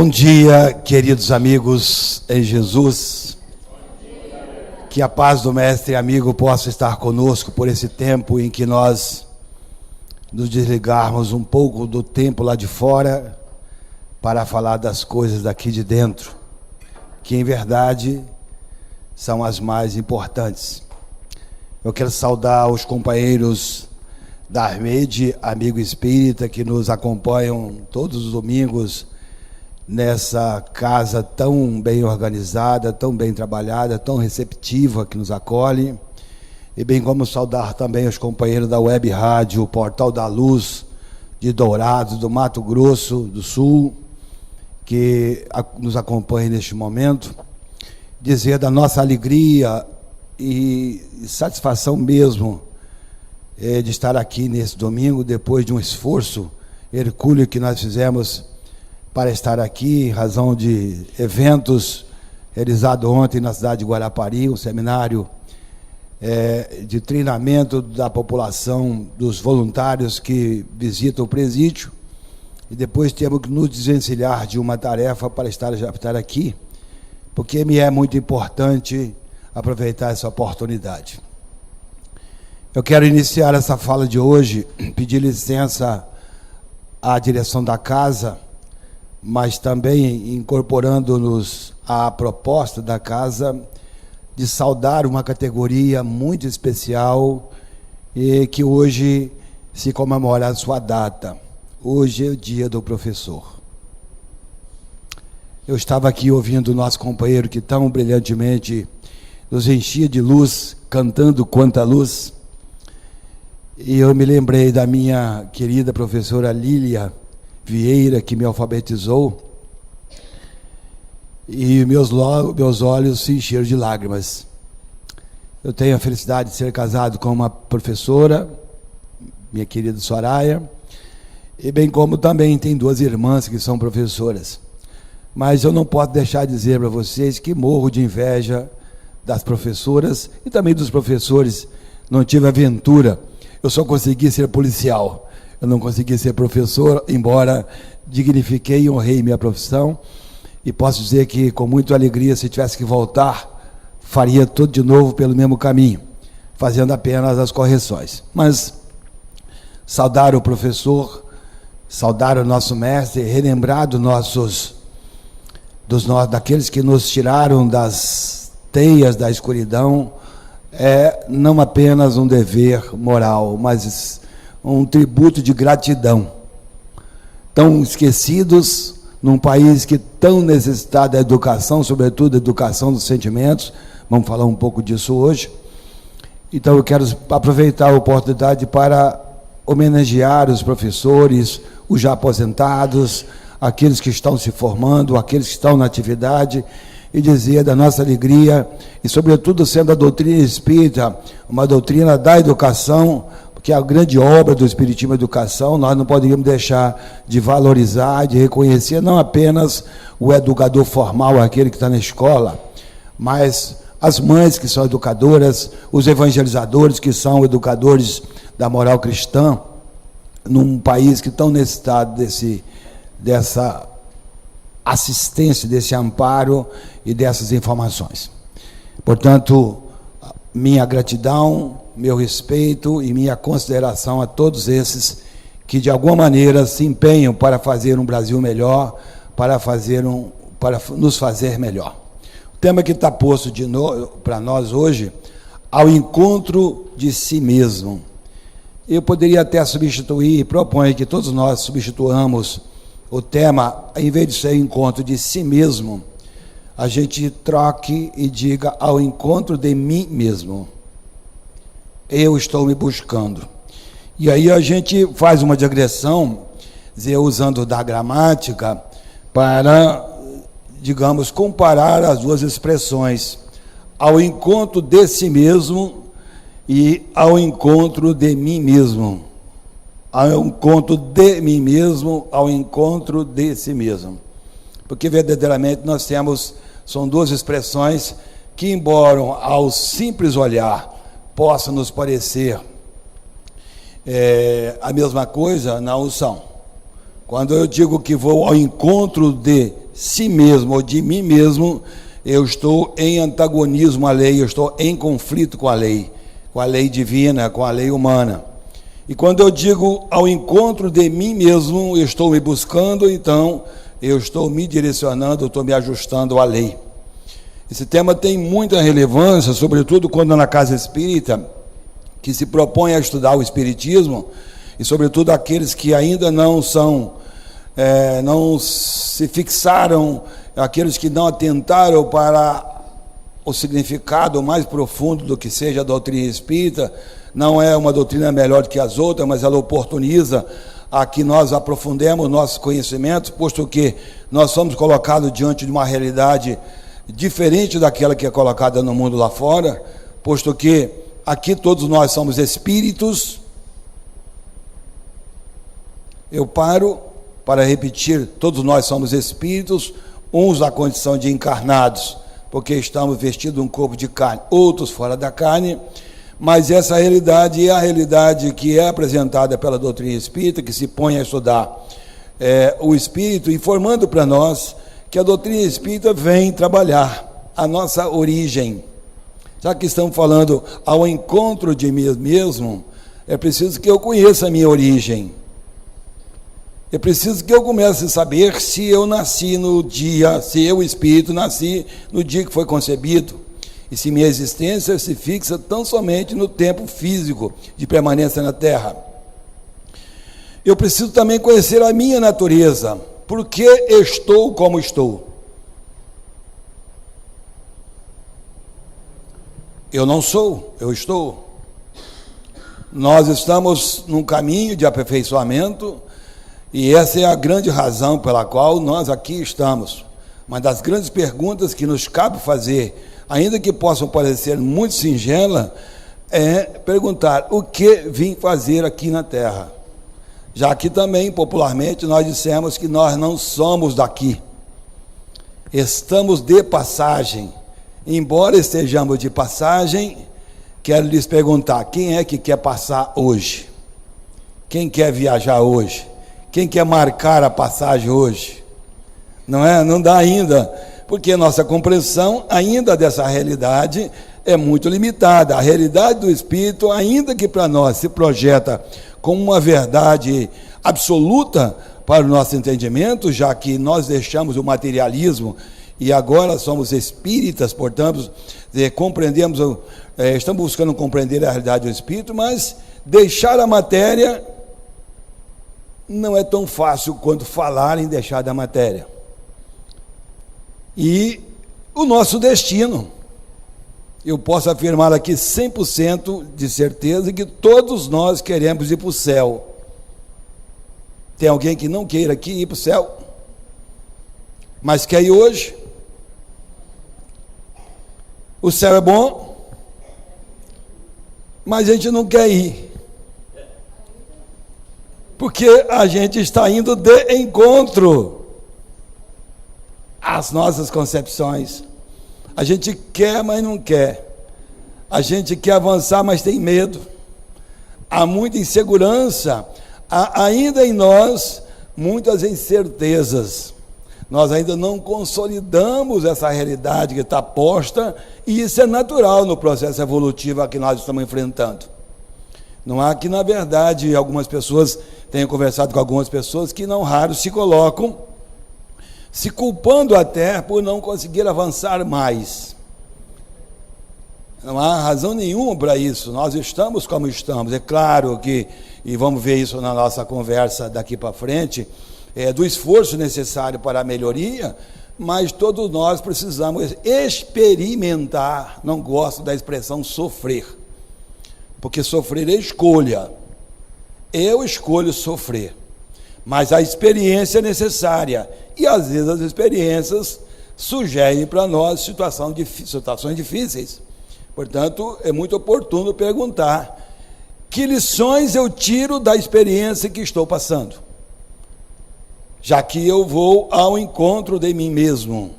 Bom dia, queridos amigos em Jesus. Que a paz do Mestre e amigo possa estar conosco por esse tempo em que nós nos desligarmos um pouco do tempo lá de fora para falar das coisas daqui de dentro, que em verdade são as mais importantes. Eu quero saudar os companheiros da Armede, amigo espírita, que nos acompanham todos os domingos nessa casa tão bem organizada, tão bem trabalhada, tão receptiva, que nos acolhe, e bem como saudar também os companheiros da Web Rádio Portal da Luz, de Dourados, do Mato Grosso do Sul, que nos acompanham neste momento, dizer da nossa alegria e satisfação mesmo de estar aqui nesse domingo, depois de um esforço hercúleo que nós fizemos para estar aqui, em razão de eventos realizados ontem na cidade de Guarapari, um seminário de treinamento da população, dos voluntários que visitam o presídio, e depois temos que nos desvencilhar de uma tarefa para estar aqui, porque me é muito importante aproveitar essa oportunidade. Eu quero iniciar essa fala de hoje, pedir licença à direção da casa, mas também incorporando-nos à proposta da casa de saudar uma categoria muito especial e que hoje se comemora a sua data. Hoje é o dia do professor. Eu estava aqui ouvindo o nosso companheiro que tão brilhantemente nos enchia de luz, cantando Quanta Luz, e eu me lembrei da minha querida professora Lília Vieira, que me alfabetizou, e meus olhos se encheram de lágrimas. Eu tenho a felicidade de ser casado com uma professora, minha querida Soraya, e bem como também tem duas irmãs que são professoras. Mas eu não posso deixar de dizer para vocês que morro de inveja das professoras e também dos professores. Não tive aventura, eu só consegui ser policial. Eu não consegui ser professor, embora dignifiquei e honrei minha profissão, e posso dizer que com muita alegria, se tivesse que voltar, faria tudo de novo pelo mesmo caminho, fazendo apenas as correções. Mas saudar o professor, saudar o nosso mestre, relembrar daqueles que nos tiraram das teias da escuridão, é não apenas um dever moral, mas um tributo de gratidão. Tão esquecidos num país que tão necessitado da educação, sobretudo da educação dos sentimentos. Vamos falar um pouco disso hoje. Então eu quero aproveitar a oportunidade para homenagear os professores, os já aposentados, aqueles que estão se formando, aqueles que estão na atividade, e dizer da nossa alegria, e sobretudo sendo a doutrina espírita uma doutrina da educação, porque a grande obra do Espiritismo é a educação. Nós não poderíamos deixar de valorizar, de reconhecer não apenas o educador formal, aquele que está na escola, mas as mães que são educadoras, os evangelizadores que são educadores da moral cristã, num país que tão necessitado dessa assistência, desse amparo e dessas informações. Portanto, minha gratidão, meu respeito e minha consideração a todos esses que de alguma maneira se empenham para fazer um Brasil melhor, para nos fazer melhor. O tema que está posto de novo para nós hoje, ao encontro de si mesmo. Eu poderia até substituir, proponho que todos nós substituamos o tema, em vez de ser encontro de si mesmo, a gente troque e diga ao encontro de mim mesmo. Eu estou me buscando. E aí a gente faz uma digressão, usando da gramática, para, digamos, comparar as duas expressões, ao encontro de si mesmo e ao encontro de mim mesmo. Ao encontro de mim mesmo, ao encontro de si mesmo. Porque verdadeiramente nós temos, são duas expressões que, embora ao simples olhar possa nos parecer a mesma coisa, não são. Quando eu digo que vou ao encontro de si mesmo ou de mim mesmo, eu estou em antagonismo à lei, eu estou em conflito com a lei divina, com a lei humana. E quando eu digo ao encontro de mim mesmo, eu estou me buscando, então eu estou me direcionando, eu estou me ajustando à lei. Esse tema tem muita relevância, sobretudo quando na casa espírita, que se propõe a estudar o espiritismo, e sobretudo aqueles que ainda não se fixaram, aqueles que não atentaram para o significado mais profundo do que seja a doutrina espírita. Não é uma doutrina melhor que as outras, mas ela oportuniza a que nós aprofundemos nossos conhecimentos, posto que nós somos colocados diante de uma realidade diferente daquela que é colocada no mundo lá fora, posto que aqui todos nós somos espíritos. Eu paro para repetir, todos nós somos espíritos, uns na condição de encarnados, porque estamos vestidos de um corpo de carne, outros fora da carne, mas essa realidade é a realidade que é apresentada pela doutrina espírita, que se põe a estudar o espírito, informando para nós que a doutrina espírita vem trabalhar a nossa origem. Já que estamos falando ao encontro de mim mesmo, é preciso que eu conheça a minha origem. É preciso que eu comece a saber se eu nasci no dia, se eu, espírito, nasci no dia que foi concebido, e se minha existência se fixa tão somente no tempo físico de permanência na Terra. Eu preciso também conhecer a minha natureza. Por que estou como estou? Eu não sou, eu estou. Nós estamos num caminho de aperfeiçoamento, e essa é a grande razão pela qual nós aqui estamos. Uma das grandes perguntas que nos cabe fazer, ainda que possam parecer muito singela, é perguntar: o que vim fazer aqui na Terra? Já que também, popularmente, nós dissemos que nós não somos daqui. Estamos de passagem. Embora estejamos de passagem, quero lhes perguntar: quem é que quer passar hoje? Quem quer viajar hoje? Quem quer marcar a passagem hoje? Não é? Não dá ainda, porque nossa compreensão ainda dessa realidade é muito limitada. A realidade do Espírito, ainda que para nós se projeta como uma verdade absoluta para o nosso entendimento, já que nós deixamos o materialismo e agora somos espíritas, portanto, compreendemos, estamos buscando compreender a realidade do Espírito, mas deixar a matéria não é tão fácil quanto falar em deixar da matéria. E o nosso destino, eu posso afirmar aqui 100% de certeza que todos nós queremos ir para o céu. Tem alguém que não queira aqui ir para o céu, mas quer ir hoje? O céu é bom, mas a gente não quer ir, porque a gente está indo de encontro às nossas concepções. A gente quer, mas não quer. A gente quer avançar, mas tem medo. Há muita insegurança. Há ainda em nós muitas incertezas. Nós ainda não consolidamos essa realidade que está posta, e isso é natural no processo evolutivo a que nós estamos enfrentando. Não há que, na verdade, algumas pessoas, tenho conversado com algumas pessoas que não raro se colocam se culpando até por não conseguir avançar mais. Não há razão nenhuma para isso. Nós estamos como estamos. É claro que, e vamos ver isso na nossa conversa daqui para frente, do esforço necessário para a melhoria, mas todos nós precisamos experimentar. Não gosto da expressão sofrer, porque sofrer é escolha. Eu escolho sofrer, mas a experiência é necessária, e às vezes as experiências sugerem para nós situações difíceis. Portanto, é muito oportuno perguntar: que lições eu tiro da experiência que estou passando? Já que eu vou ao encontro de mim mesmo,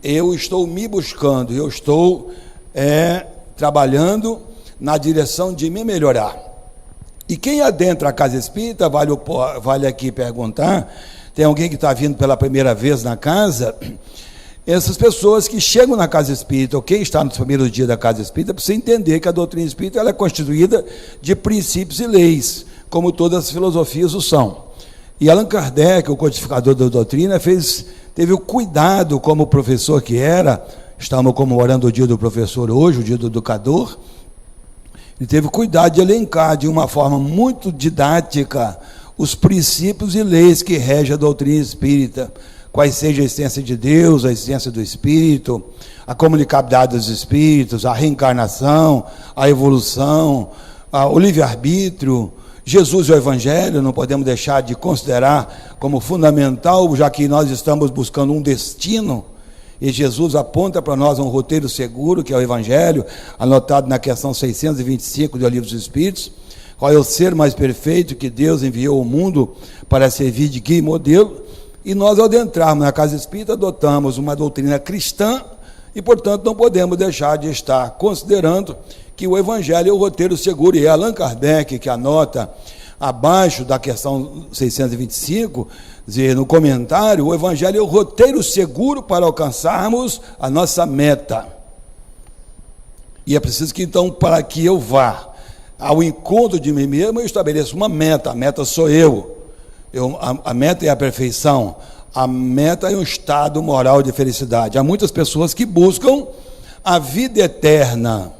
eu estou me buscando, eu estou trabalhando na direção de me melhorar. E quem adentra a casa espírita, vale aqui perguntar, tem alguém que está vindo pela primeira vez na casa, essas pessoas que chegam na casa espírita, ou quem está nos primeiros dias da casa espírita, precisa entender que a doutrina espírita ela é constituída de princípios e leis, como todas as filosofias o são. E Allan Kardec, o codificador da doutrina, teve o cuidado, como professor que era, estamos comemorando o dia do professor hoje, o dia do educador, ele teve cuidado de elencar de uma forma muito didática os princípios e leis que regem a doutrina espírita, quais seja a essência de Deus, a essência do Espírito, a comunicabilidade dos Espíritos, a reencarnação, a evolução, o livre-arbítrio, Jesus e o Evangelho, não podemos deixar de considerar como fundamental, já que nós estamos buscando um destino, e Jesus aponta para nós um roteiro seguro, que é o Evangelho, anotado na questão 625 do Livro dos Espíritos, qual é o ser mais perfeito que Deus enviou ao mundo para servir de guia e modelo, e nós, ao adentrarmos na casa espírita, adotamos uma doutrina cristã, e, portanto, não podemos deixar de estar considerando que o Evangelho é o roteiro seguro, e é Allan Kardec que anota abaixo da questão 625, no comentário, o Evangelho é o roteiro seguro para alcançarmos a nossa meta. E é preciso que, então, para que eu vá ao encontro de mim mesmo, eu estabeleço uma meta. A meta sou eu. A meta é a perfeição. A meta é um estado moral de felicidade. Há muitas pessoas que buscam a vida eterna.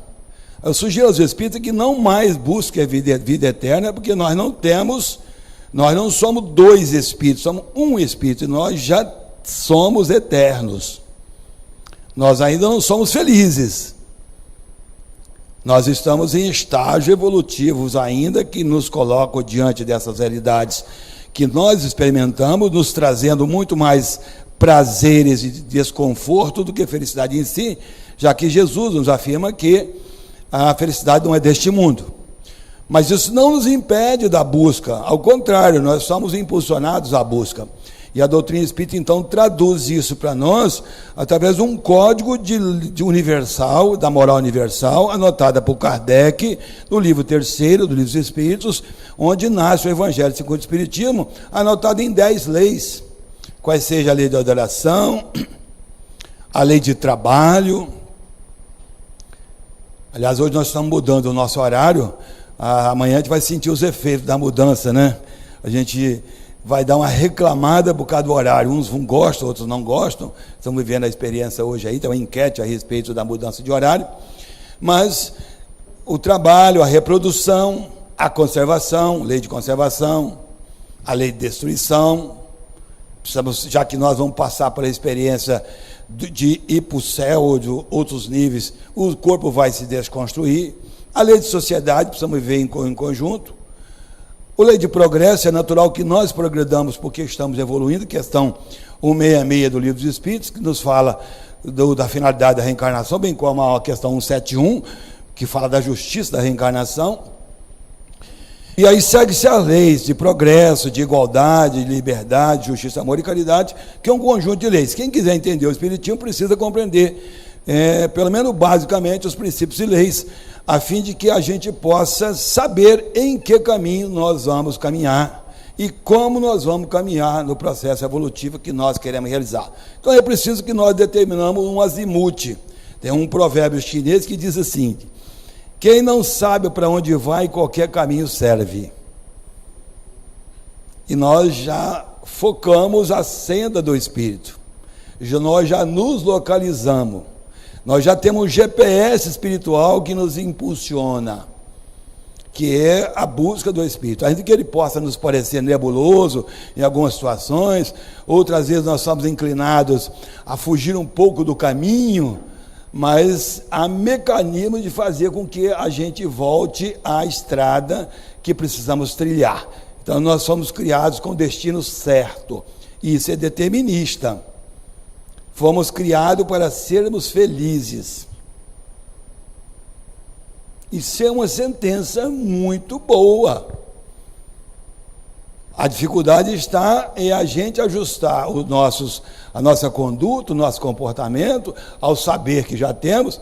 Eu sugiro aos espíritas que não mais busquem a vida eterna, porque nós não somos dois espíritos, somos um espírito, e nós já somos eternos. Nós ainda não somos felizes. Nós estamos em estágios evolutivos ainda que nos colocam diante dessas realidades que nós experimentamos, nos trazendo muito mais prazeres e desconforto do que felicidade em si, já que Jesus nos afirma que a felicidade não é deste mundo. Mas isso não nos impede da busca, ao contrário, nós somos impulsionados à busca. E a doutrina espírita, então, traduz isso para nós através de um código de universal, da moral universal, anotada por Kardec, no livro 3º do Livro dos Espíritos, onde nasce o Evangelho segundo o Espiritismo, anotado em 10 leis, quais seja a lei da adoração, a lei de trabalho. Aliás, hoje nós estamos mudando o nosso horário, amanhã a gente vai sentir os efeitos da mudança, né? A gente vai dar uma reclamada por causa do horário, uns gostam, outros não gostam, estamos vivendo a experiência hoje aí, tem uma enquete a respeito da mudança de horário, mas o trabalho, a reprodução, a conservação, lei de conservação, a lei de destruição, já que nós vamos passar pela experiência de ir para o céu ou de outros níveis, o corpo vai se desconstruir, a lei de sociedade, precisamos viver em conjunto, a lei de progresso, é natural que nós progredamos porque estamos evoluindo, questão 166 do Livro dos Espíritos, que nos fala da finalidade da reencarnação, bem como a questão 171, que fala da justiça da reencarnação. E aí segue-se as leis de progresso, de igualdade, de liberdade, justiça, amor e caridade, que é um conjunto de leis. Quem quiser entender o Espiritismo precisa compreender, pelo menos basicamente, os princípios e leis, a fim de que a gente possa saber em que caminho nós vamos caminhar e como nós vamos caminhar no processo evolutivo que nós queremos realizar. Então é preciso que nós determinamos um azimute. Tem um provérbio chinês que diz assim: quem não sabe para onde vai, qualquer caminho serve. E nós já focamos a senda do Espírito, nós já nos localizamos, nós já temos um GPS espiritual que nos impulsiona, que é a busca do Espírito. Ainda que ele possa nos parecer nebuloso em algumas situações, outras vezes nós somos inclinados a fugir um pouco do caminho, mas há mecanismos de fazer com que a gente volte à estrada que precisamos trilhar. Então nós somos criados com o destino certo, e isso é determinista. Fomos criados para sermos felizes. Isso é uma sentença muito boa. A dificuldade está em a gente ajustar a nossa conduta, o nosso comportamento, ao saber que já temos,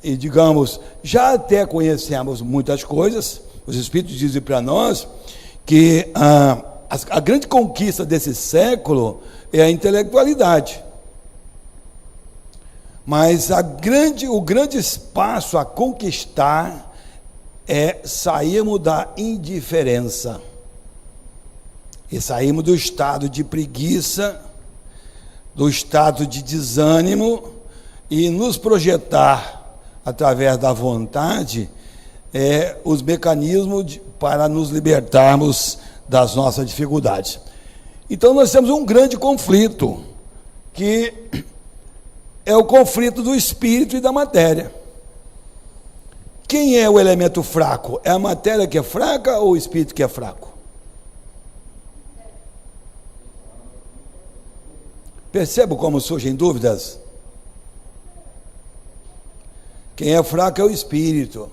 e digamos, já até conhecemos muitas coisas. Os Espíritos dizem para nós que a grande conquista desse século é a intelectualidade. Mas o grande espaço a conquistar é sairmos da indiferença. E sairmos do estado de preguiça, do estado de desânimo, e nos projetar, através da vontade, os mecanismos para nos libertarmos das nossas dificuldades. Então nós temos um grande conflito, que é o conflito do espírito e da matéria. Quem é o elemento fraco? É a matéria que é fraca ou o espírito que é fraco? Perceba como surgem dúvidas? Quem é fraco é o espírito.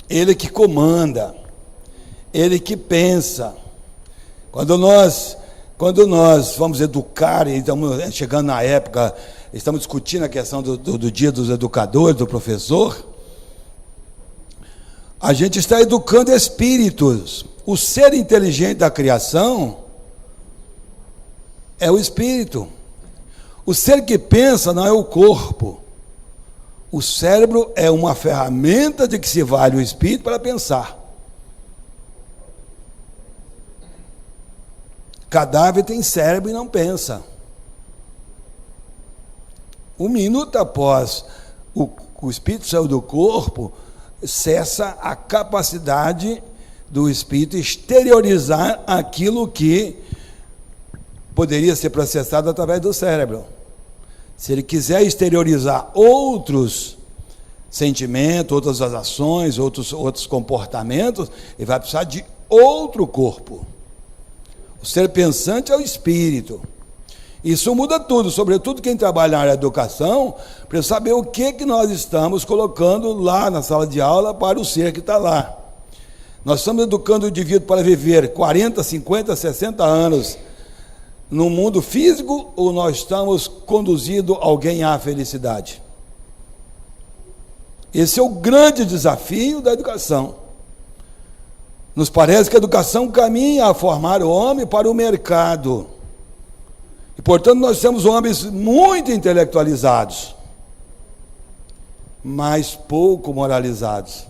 Ele que comanda, ele que pensa. Quando nós vamos educar, e estamos chegando na época, estamos discutindo a questão do dia dos educadores, do professor, a gente está educando espíritos. O ser inteligente da criação é o espírito. O ser que pensa não é o corpo. O cérebro é uma ferramenta de que se vale o espírito para pensar. Cadáver tem cérebro e não pensa. Um minuto após o espírito sair do corpo, cessa a capacidade do espírito exteriorizar aquilo que poderia ser processado através do cérebro. Se ele quiser exteriorizar outros sentimentos, outras ações, outros comportamentos, ele vai precisar de outro corpo. O ser pensante é o espírito. Isso muda tudo, sobretudo quem trabalha na área da educação, para saber o que nós estamos colocando lá na sala de aula para o ser que está lá. Nós estamos educando o indivíduo para viver 40, 50, 60 anos no mundo físico, ou nós estamos conduzindo alguém à felicidade? Esse é o grande desafio da educação. Nos parece que a educação caminha a formar o homem para o mercado. E, portanto, nós temos homens muito intelectualizados, mas pouco moralizados.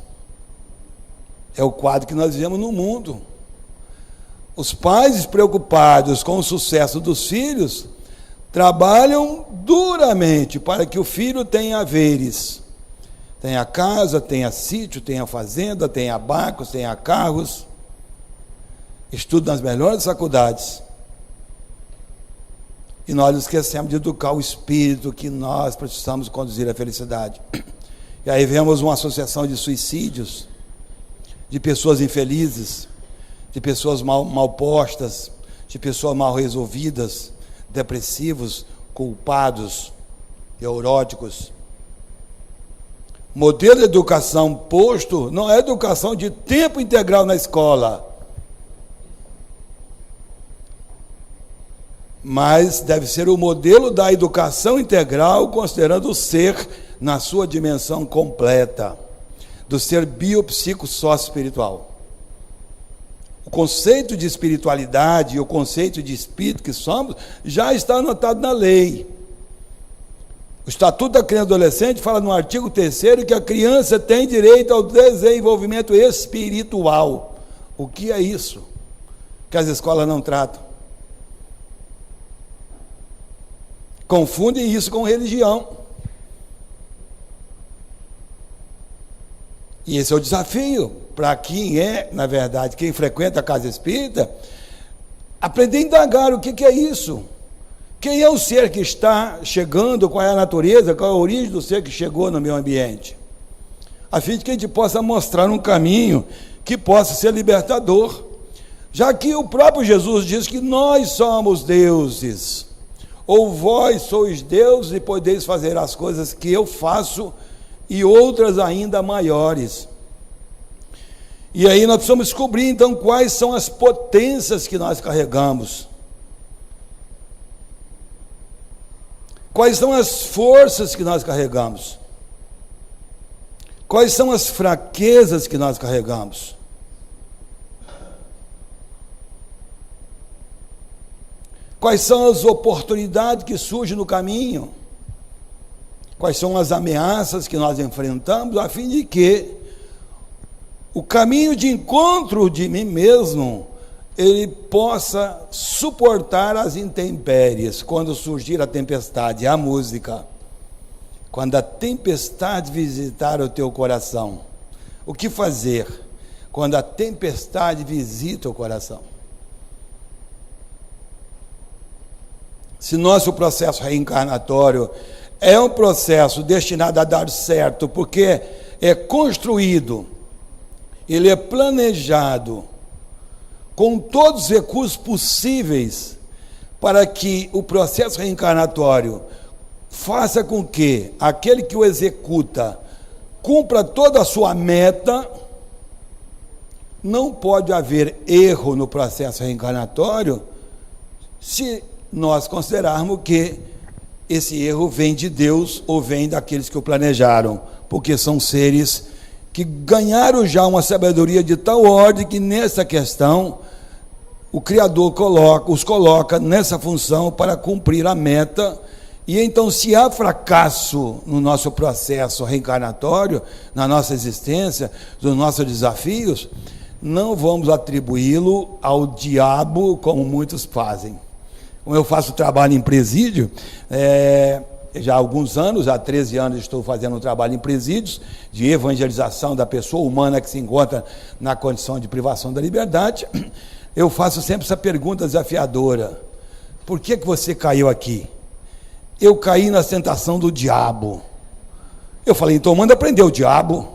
É o quadro que nós vemos no mundo. Os pais preocupados com o sucesso dos filhos trabalham duramente para que o filho tenha haveres. Tenha casa, tenha sítio, tenha fazenda, tenha barcos, tenha carros. Estuda nas melhores faculdades. E nós esquecemos de educar o espírito que nós precisamos conduzir à felicidade. E aí vemos uma associação de suicídios, de pessoas infelizes, de pessoas mal postas, de pessoas mal resolvidas, depressivos, culpados, neuróticos. O modelo de educação posto não é educação de tempo integral na escola, mas deve ser o modelo da educação integral, considerando o ser na sua dimensão completa, do ser biopsico-sócio-espiritual. O conceito de espiritualidade e o conceito de espírito que somos já está anotado na lei. O Estatuto da Criança e do Adolescente fala no artigo 3º que a criança tem direito ao desenvolvimento espiritual. O que é isso? Que as escolas não tratam. Confundem isso com religião. E esse é o desafio para quem na verdade, quem frequenta a casa espírita, aprender a indagar o que é isso. Quem é o ser que está chegando, qual é a natureza, qual é a origem do ser que chegou no meu ambiente, a fim de que a gente possa mostrar um caminho que possa ser libertador, já que o próprio Jesus diz que nós somos deuses, ou vós sois deuses e podeis fazer as coisas que eu faço e outras ainda maiores. E aí nós precisamos descobrir então quais são as potências que nós carregamos. Quais são as forças que nós carregamos? Quais são as fraquezas que nós carregamos? Quais são as oportunidades que surgem no caminho? Quais são as ameaças que nós enfrentamos, a fim de que o caminho de encontro de mim mesmo, ele possa suportar as intempéries, quando surgir a tempestade, a música. Quando a tempestade visitar o teu coração, o que fazer quando a tempestade visita o coração? Se nosso processo reencarnatório é um processo destinado a dar certo, porque é construído, ele é planejado com todos os recursos possíveis para que o processo reencarnatório faça com que aquele que o executa cumpra toda a sua meta, não pode haver erro no processo reencarnatório se nós considerarmos que esse erro vem de Deus ou vem daqueles que o planejaram, porque são seres que ganharam já uma sabedoria de tal ordem que nessa questão o Criador os coloca nessa função para cumprir a meta. E então, se há fracasso no nosso processo reencarnatório, na nossa existência, nos nossos desafios, não vamos atribuí-lo ao diabo, como muitos fazem. Como eu faço trabalho em presídio, já há alguns anos, há 13 anos estou fazendo um trabalho em presídios, de evangelização da pessoa humana que se encontra na condição de privação da liberdade. Eu faço sempre essa pergunta desafiadora: por que você caiu aqui? Eu caí na tentação do diabo. Eu falei, então manda prender o diabo.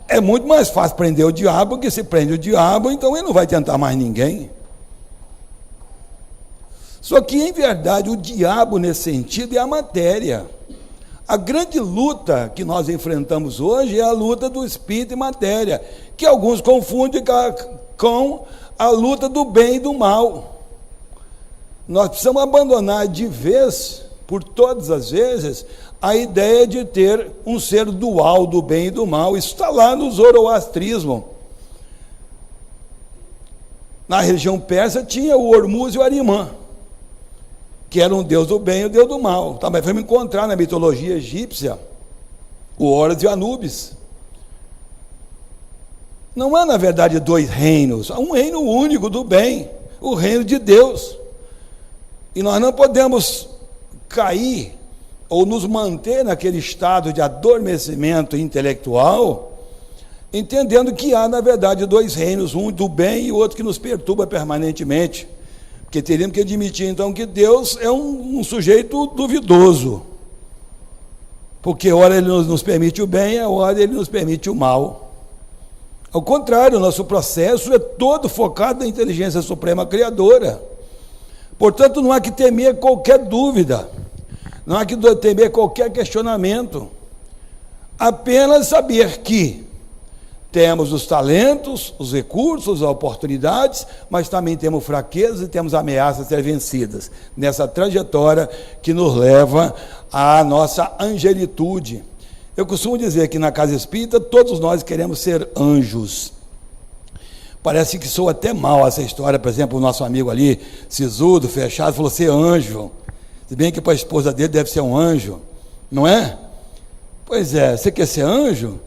É muito mais fácil prender o diabo, que se prende o diabo, então ele não vai tentar mais ninguém. Só que, em verdade, o diabo, nesse sentido, é a matéria. A grande luta que nós enfrentamos hoje é a luta do espírito e matéria, que alguns confundem com a luta do bem e do mal. Nós precisamos abandonar de vez, por todas as vezes, a ideia de ter um ser dual do bem e do mal. Isso está lá no zoroastrismo. Na religião persa tinha o Hormuz e o Arimã, que era um deus do bem e o deus do mal. Também vamos encontrar na mitologia egípcia o Horus e o Anubis. Não há, na verdade, dois reinos, há um reino único do bem, o reino de Deus. E nós não podemos cair ou nos manter naquele estado de adormecimento intelectual, entendendo que há, na verdade, dois reinos, um do bem e o outro que nos perturba permanentemente. Porque teríamos que admitir, então, que Deus é um sujeito duvidoso. Porque, ora, ele nos permite o bem, a hora ele nos permite o mal. Ao contrário, o nosso processo é todo focado na inteligência suprema criadora. Portanto, não há que temer qualquer dúvida, não há que temer qualquer questionamento, apenas saber que temos os talentos, os recursos, as oportunidades, mas também temos fraquezas e temos ameaças a ser vencidas, nessa trajetória que nos leva à nossa angelitude. Eu costumo dizer que na casa espírita todos nós queremos ser anjos. Parece que soa até mal essa história. Por exemplo, o nosso amigo ali, sisudo, fechado, falou ser anjo. Se bem que para a esposa dele deve ser um anjo, não é? Pois é, você quer ser anjo?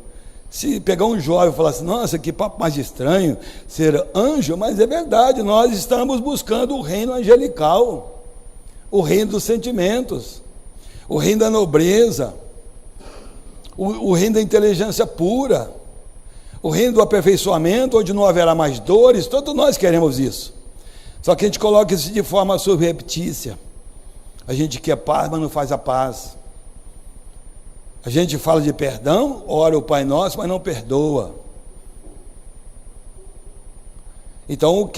Se pegar um jovem e falar assim, nossa, que papo mais estranho, ser anjo, mas é verdade, nós estamos buscando o reino angelical, o reino dos sentimentos, o reino da nobreza, o reino da inteligência pura, o reino do aperfeiçoamento, onde não haverá mais dores. Todos nós queremos isso. Só que a gente coloca isso de forma subreptícia. A gente quer paz, mas não faz a paz. A gente fala de perdão, ora o Pai Nosso, mas não perdoa. Então,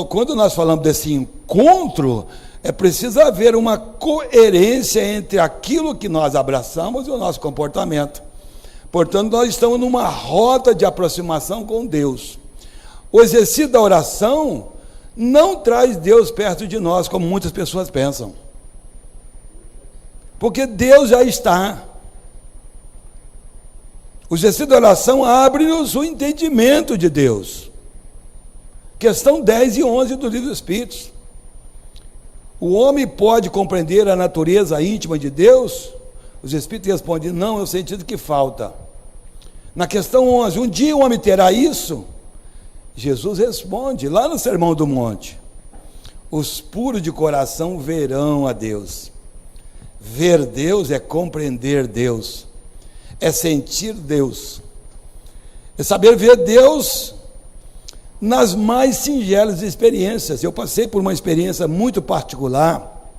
quando nós falamos desse encontro, é preciso haver uma coerência entre aquilo que nós abraçamos e o nosso comportamento. Portanto, nós estamos numa rota de aproximação com Deus. O exercício da oração não traz Deus perto de nós, como muitas pessoas pensam. Porque Deus já está. O exercício da oração abre-nos o entendimento de Deus. Questão 10 e 11 do Livro dos Espíritos. O homem pode compreender a natureza íntima de Deus? Os Espíritos respondem, não, é o sentido que falta. Na questão 11, um dia o homem terá isso? Jesus responde, lá no Sermão do Monte, os puros de coração verão a Deus. Ver Deus é compreender Deus, é sentir Deus, é saber ver Deus nas mais singelas experiências. Eu passei por uma experiência muito particular,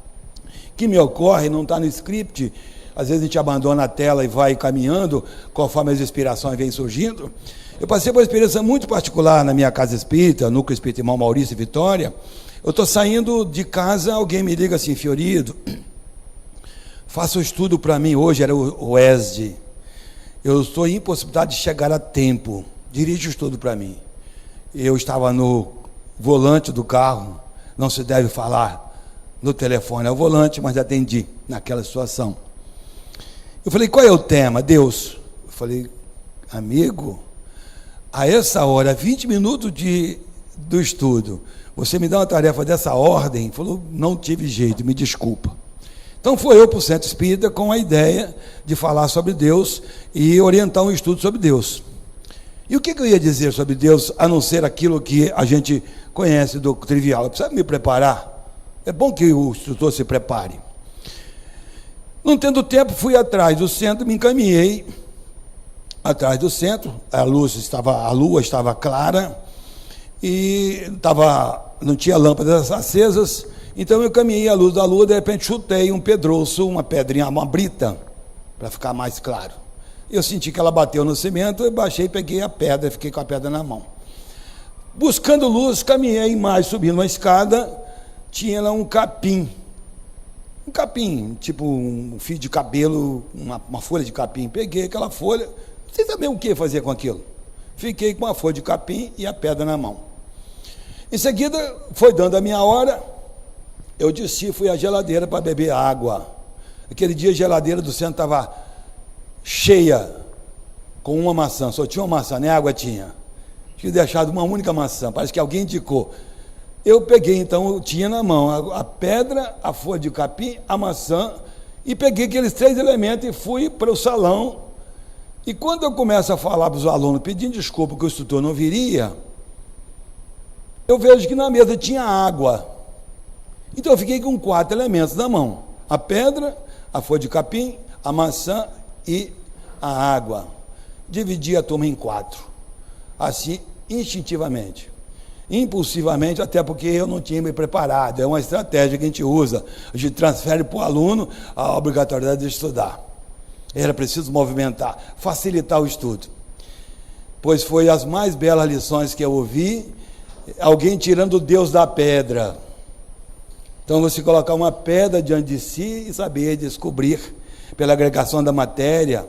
que me ocorre, não está no script, às vezes a gente abandona a tela e vai caminhando, conforme as inspirações vêm surgindo. Eu passei por uma experiência muito particular na minha casa espírita, Núcleo Espírita Irmão Maurício e Vitória. Eu estou saindo de casa, alguém me liga assim, Fiorido, faça o estudo para mim, hoje era o ESD, eu estou em impossibilidade de chegar a tempo, dirige o estudo para mim. Eu estava no volante do carro, não se deve falar no telefone, é o volante, mas atendi naquela situação. Eu falei, qual é o tema? Deus. Eu falei, amigo, a essa hora, 20 minutos do estudo, você me dá uma tarefa dessa ordem? Ele falou, não tive jeito, me desculpa. Então foi eu para o Centro Espírita com a ideia de falar sobre Deus e orientar um estudo sobre Deus. E o que eu ia dizer sobre Deus, a não ser aquilo que a gente conhece do trivial? Eu preciso me preparar. É bom que o instrutor se prepare. Não tendo tempo, fui atrás do centro, me encaminhei atrás do centro, a lua estava clara e não tinha lâmpadas acesas, então eu caminhei à luz da lua, de repente chutei um pedroço, uma pedrinha, uma brita, para ficar mais claro. Eu senti que ela bateu no cimento, eu baixei, peguei a pedra, fiquei com a pedra na mão. Buscando luz, caminhei mais, subindo uma escada, tinha lá um capim, tipo um fio de cabelo, uma folha de capim. Peguei aquela folha, não sei também o que fazer com aquilo. Fiquei com a folha de capim e a pedra na mão. Em seguida, foi dando a minha hora, eu desci, fui à geladeira para beber água. Aquele dia a geladeira do centro estava cheia, com uma maçã, só tinha uma maçã, nem água tinha. Tinha deixado uma única maçã, parece que alguém indicou. Eu peguei, então, eu tinha na mão a pedra, a folha de capim, a maçã, e peguei aqueles 3 elementos e fui para o salão. E quando eu começo a falar para os alunos, pedindo desculpa que o instrutor não viria, eu vejo que na mesa tinha água. Então eu fiquei com 4 elementos na mão: a pedra, a folha de capim, a maçã e a água. Dividi a turma em 4, assim, instintivamente. Impulsivamente, até porque eu não tinha me preparado. É uma estratégia que a gente usa, a gente transfere para o aluno a obrigatoriedade de estudar. Era preciso movimentar, facilitar o estudo, pois foi as mais belas lições que eu ouvi, alguém tirando Deus da pedra. Então você colocar uma pedra diante de si e saber descobrir, pela agregação da matéria,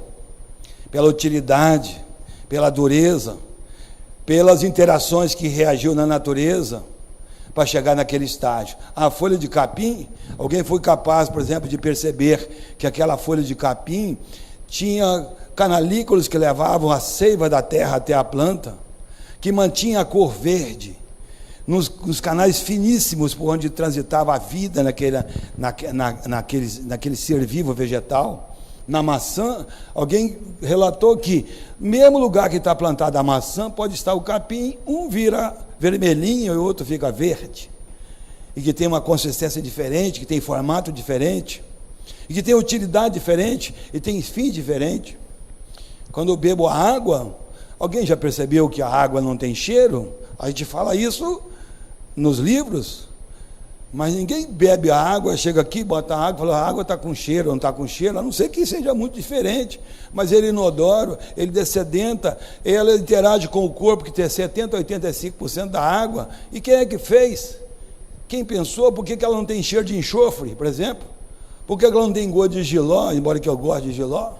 pela utilidade, pela dureza, pelas interações que reagiu na natureza, para chegar naquele estágio. A folha de capim, alguém foi capaz, por exemplo, de perceber que aquela folha de capim tinha canalículos que levavam a seiva da terra até a planta, que mantinha a cor verde, nos canais finíssimos por onde transitava a vida naquele ser vivo vegetal. Na maçã, alguém relatou que, mesmo lugar que está plantada a maçã, pode estar o capim, um vira vermelhinho e o outro fica verde, e que tem uma consistência diferente, que tem formato diferente, e que tem utilidade diferente, e tem fim diferente. Quando eu bebo a água, alguém já percebeu que a água não tem cheiro? A gente fala isso nos livros, mas ninguém bebe a água, chega aqui, bota a água, fala, a água está com cheiro, não está com cheiro, a não ser que seja muito diferente, mas ele é inodoro, ele dessedenta, ela interage com o corpo, que tem 70% a 85% da água. E quem é que fez? Quem pensou? Por que ela não tem cheiro de enxofre, por exemplo? Por que ela não tem gosto de jiló, embora que eu goste de jiló?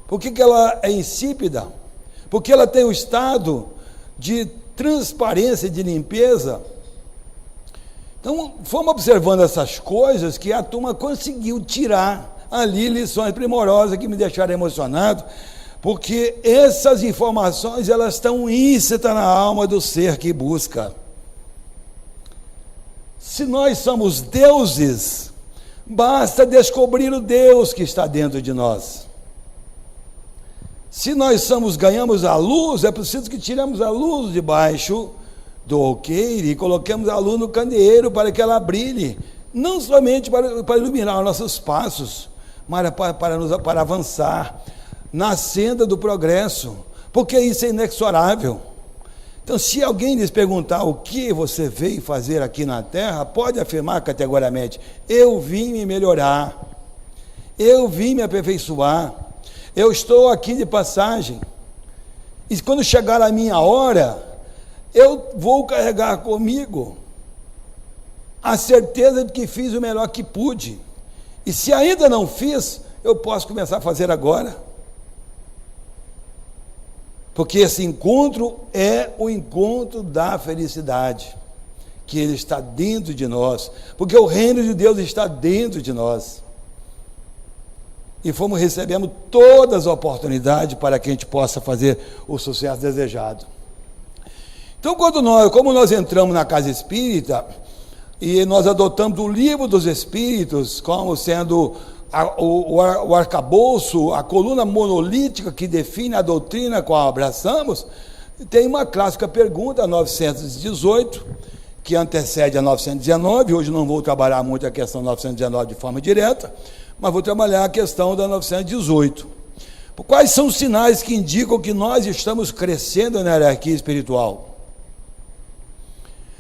Por que ela é insípida? Porque ela tem o estado de transparência e de limpeza. Então, fomos observando essas coisas que a turma conseguiu tirar ali lições primorosas que me deixaram emocionado, porque essas informações, elas estão íncitas na alma do ser que busca. Se nós somos deuses, basta descobrir o Deus que está dentro de nós. Se nós ganhamos a luz, é preciso que tiremos a luz debaixo do alqueire e coloquemos a luz no candeeiro para que ela brilhe, não somente para iluminar os nossos passos, mas para avançar na senda do progresso, porque isso é inexorável. Então, se alguém lhes perguntar o que você veio fazer aqui na terra, pode afirmar categoricamente: eu vim me melhorar, eu vim me aperfeiçoar, eu estou aqui de passagem, e quando chegar a minha hora, eu vou carregar comigo a certeza de que fiz o melhor que pude, e se ainda não fiz, eu posso começar a fazer agora, porque esse encontro é o encontro da felicidade, que ele está dentro de nós, porque o reino de Deus está dentro de nós, e recebemos todas as oportunidades para que a gente possa fazer o sucesso desejado. Então, como nós entramos na casa espírita, e nós adotamos o livro dos Espíritos como sendo o arcabouço, a coluna monolítica que define a doutrina a qual abraçamos, tem uma clássica pergunta, a 918, que antecede a 919, hoje não vou trabalhar muito a questão 919 de forma direta, mas vou trabalhar a questão da 918. Quais são os sinais que indicam que nós estamos crescendo na hierarquia espiritual?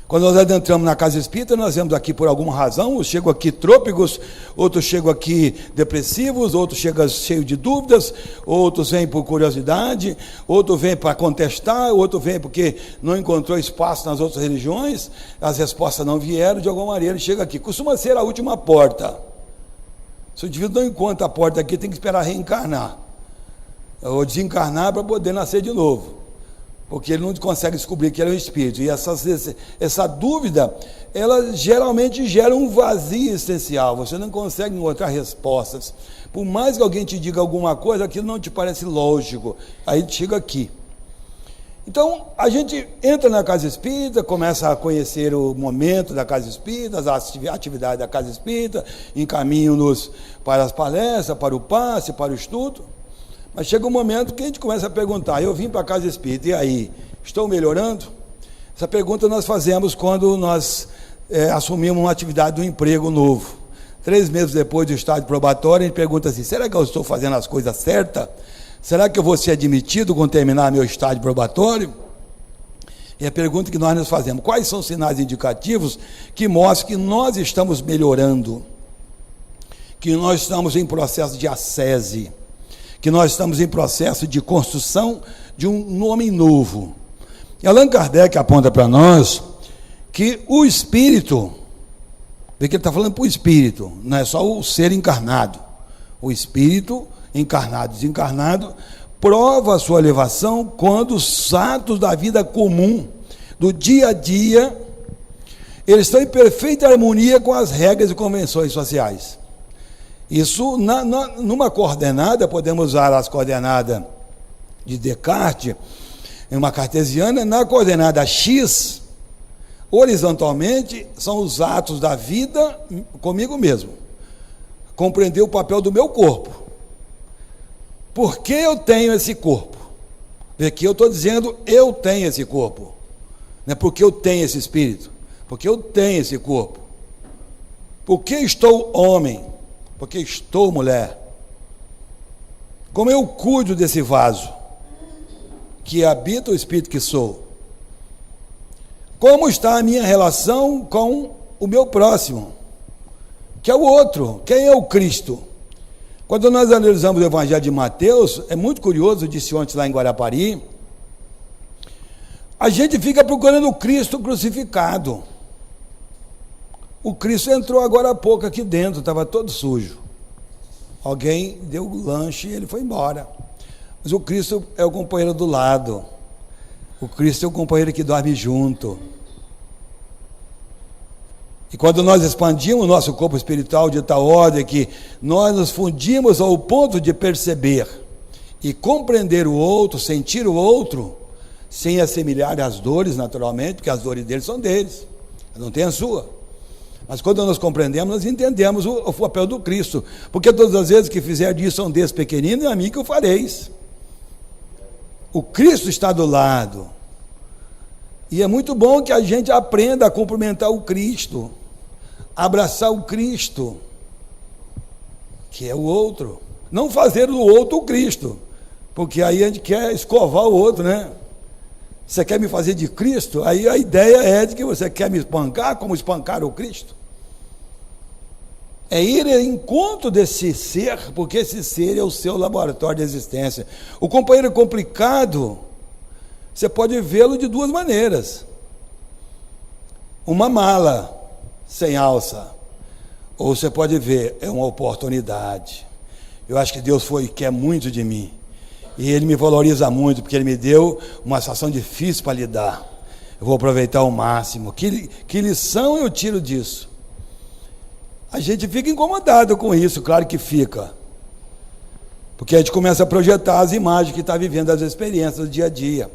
Quando nós adentramos na casa espírita, nós vemos aqui por alguma razão, uns chegam aqui trôpegos, outros chegam aqui depressivos, outros chegam cheios de dúvidas, outros vêm por curiosidade, outros vêm para contestar, outros vêm porque não encontrou espaço nas outras religiões, as respostas não vieram, de alguma maneira ele chega aqui. Costuma ser a última porta. Se o indivíduo não encontra a porta aqui, tem que esperar reencarnar, ou desencarnar para poder nascer de novo, porque ele não consegue descobrir que ele é um espírito, e essa dúvida, ela geralmente gera um vazio essencial, você não consegue encontrar respostas, por mais que alguém te diga alguma coisa, aquilo não te parece lógico, aí chega aqui. Então, a gente entra na casa espírita, começa a conhecer o momento da casa espírita, as atividades da casa espírita, encaminham-nos para as palestras, para o passe, para o estudo. Mas chega um momento que a gente começa a perguntar: eu vim para a casa espírita, e aí, estou melhorando? Essa pergunta nós fazemos quando nós assumimos uma atividade do emprego novo. 3 meses depois do estágio probatório, a gente pergunta assim: será que eu estou fazendo as coisas certas? Será que eu vou ser admitido quando terminar meu estágio probatório? E a pergunta que nós nos fazemos: quais são os sinais indicativos que mostram que nós estamos melhorando? Que nós estamos em processo de ascese, que nós estamos em processo de construção de um homem novo. E Allan Kardec aponta para nós que o espírito, vê que ele está falando para o espírito, não é só o ser encarnado. O espírito encarnado e desencarnado prova a sua elevação quando os atos da vida comum, do dia a dia, eles estão em perfeita harmonia com as regras e convenções sociais. Isso, numa coordenada, podemos usar as coordenadas de Descartes, em uma cartesiana, na coordenada X, horizontalmente, são os atos da vida comigo mesmo. Compreender o papel do meu corpo. Por que eu tenho esse corpo? Aqui eu estou dizendo, eu tenho esse corpo. Não é porque eu tenho esse espírito, porque eu tenho esse corpo. Por que estou homem? Porque estou mulher. Como eu cuido desse vaso que habita o espírito que sou? Como está a minha relação com o meu próximo, que é o outro? Quem é o Cristo? Quando nós analisamos o Evangelho de Mateus, é muito curioso, eu disse ontem lá em Guarapari, a gente fica procurando o Cristo crucificado. O Cristo entrou agora há pouco aqui dentro, estava todo sujo. Alguém deu o lanche e ele foi embora. Mas o Cristo é o companheiro do lado. O Cristo é o companheiro que dorme junto. E quando nós expandimos o nosso corpo espiritual de tal ordem que nós nos fundimos ao ponto de perceber e compreender o outro, sentir o outro, sem assemelhar as dores naturalmente, porque as dores deles são deles, não tem a sua. Mas quando nós compreendemos, nós entendemos o papel do Cristo. Porque todas as vezes que fizer disso a um desses pequeninos, é a mim que o fareis. O Cristo está do lado. E é muito bom que a gente aprenda a cumprimentar o Cristo, abraçar o Cristo, que é o outro. Não fazer do outro o Cristo, porque aí a gente quer escovar o outro, né? Você quer me fazer de Cristo? Aí a ideia é de que você quer me espancar como espancar o Cristo. É ir ao encontro desse ser, porque esse ser é o seu laboratório de existência. O companheiro complicado, você pode vê-lo de duas maneiras. Uma mala sem alça, ou você pode ver, é uma oportunidade. Eu acho que Deus quer muito de mim, e Ele me valoriza muito, porque Ele me deu uma situação difícil para lidar. Eu vou aproveitar ao máximo. Que lição eu tiro disso? A gente fica incomodado com isso, claro que fica, porque a gente começa a projetar as imagens que está vivendo, as experiências do dia a dia,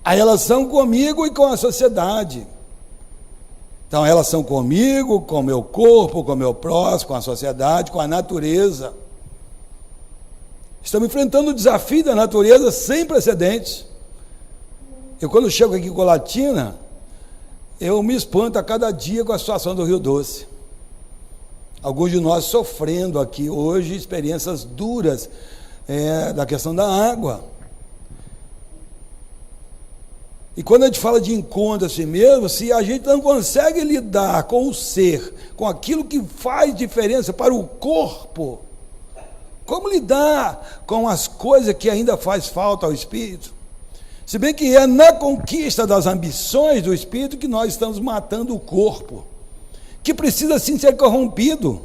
a relação comigo e com a sociedade. Então, a relação comigo, com o meu corpo, com o meu próximo, com a sociedade, com a natureza. Estamos enfrentando um desafio da natureza sem precedentes. Eu, quando chego aqui em Colatina, eu me espanto a cada dia com a situação do Rio Doce. Alguns de nós sofrendo aqui hoje experiências duras da questão da água. E quando a gente fala de encontro a si mesmo, se a gente não consegue lidar com o ser, com aquilo que faz diferença para o corpo, como lidar com as coisas que ainda faz falta ao espírito? Se bem que é na conquista das ambições do espírito que nós estamos matando o corpo, que precisa sim ser corrompido.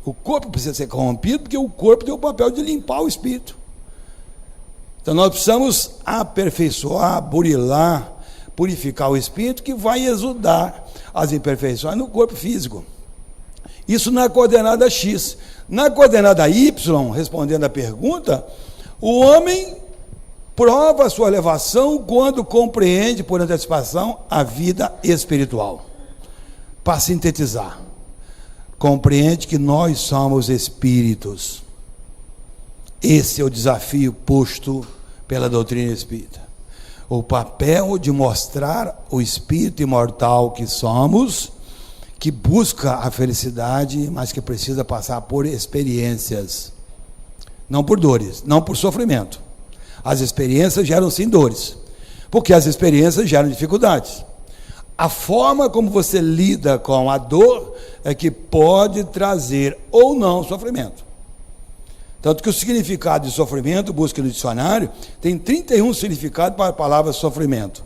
O corpo precisa ser corrompido, porque o corpo tem o papel de limpar o espírito. Então nós precisamos aperfeiçoar, burilar, purificar o espírito, que vai exudar as imperfeições no corpo físico. Isso na coordenada X. Na coordenada Y, respondendo à pergunta, o homem prova a sua elevação quando compreende por antecipação a vida espiritual. Para sintetizar, compreende que nós somos espíritos. Esse é o desafio posto pela doutrina espírita. O papel de mostrar o espírito imortal que somos, que busca a felicidade, mas que precisa passar por experiências, não por dores, não por sofrimento. As experiências geram sim dores, porque as experiências geram dificuldades. A forma como você lida com a dor é que pode trazer ou não sofrimento. Tanto que o significado de sofrimento, busca no dicionário, tem 31 significados para a palavra sofrimento.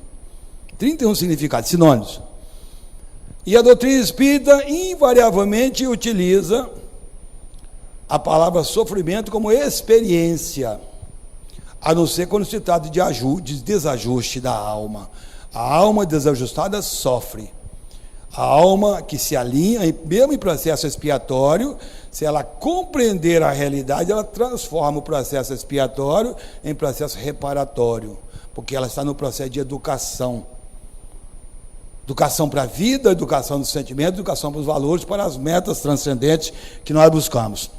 31 significados, sinônimos. E a doutrina espírita invariavelmente utiliza a palavra sofrimento como experiência, a não ser quando se trata de desajuste da alma. A alma desajustada sofre. A alma que se alinha, mesmo em processo expiatório, se ela compreender a realidade, ela transforma o processo expiatório em processo reparatório, porque ela está no processo de educação. Educação para a vida, educação dos sentimentos, educação para os valores, para as metas transcendentes que nós buscamos.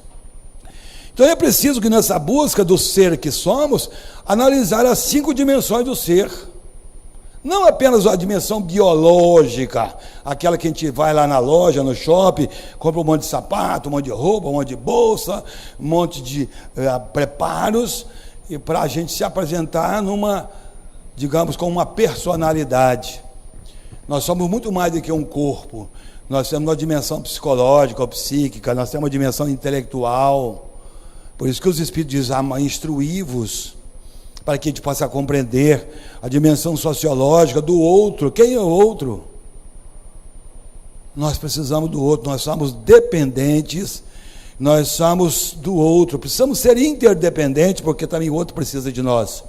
Então é preciso que nessa busca do ser que somos, analisar as 5 dimensões do ser. Não apenas a dimensão biológica, aquela que a gente vai lá na loja, no shopping, compra um monte de sapato, um monte de roupa, um monte de bolsa, um monte de preparos, e para a gente se apresentar digamos, com uma personalidade. Nós somos muito mais do que um corpo. Nós temos uma dimensão psicológica ou psíquica, nós temos uma dimensão intelectual. Por isso que os Espíritos dizem, instruí-vos, para que a gente possa compreender a dimensão sociológica do outro. Quem é o outro? Nós precisamos do outro, nós somos dependentes, nós somos do outro, precisamos ser interdependentes, porque também o outro precisa de nós.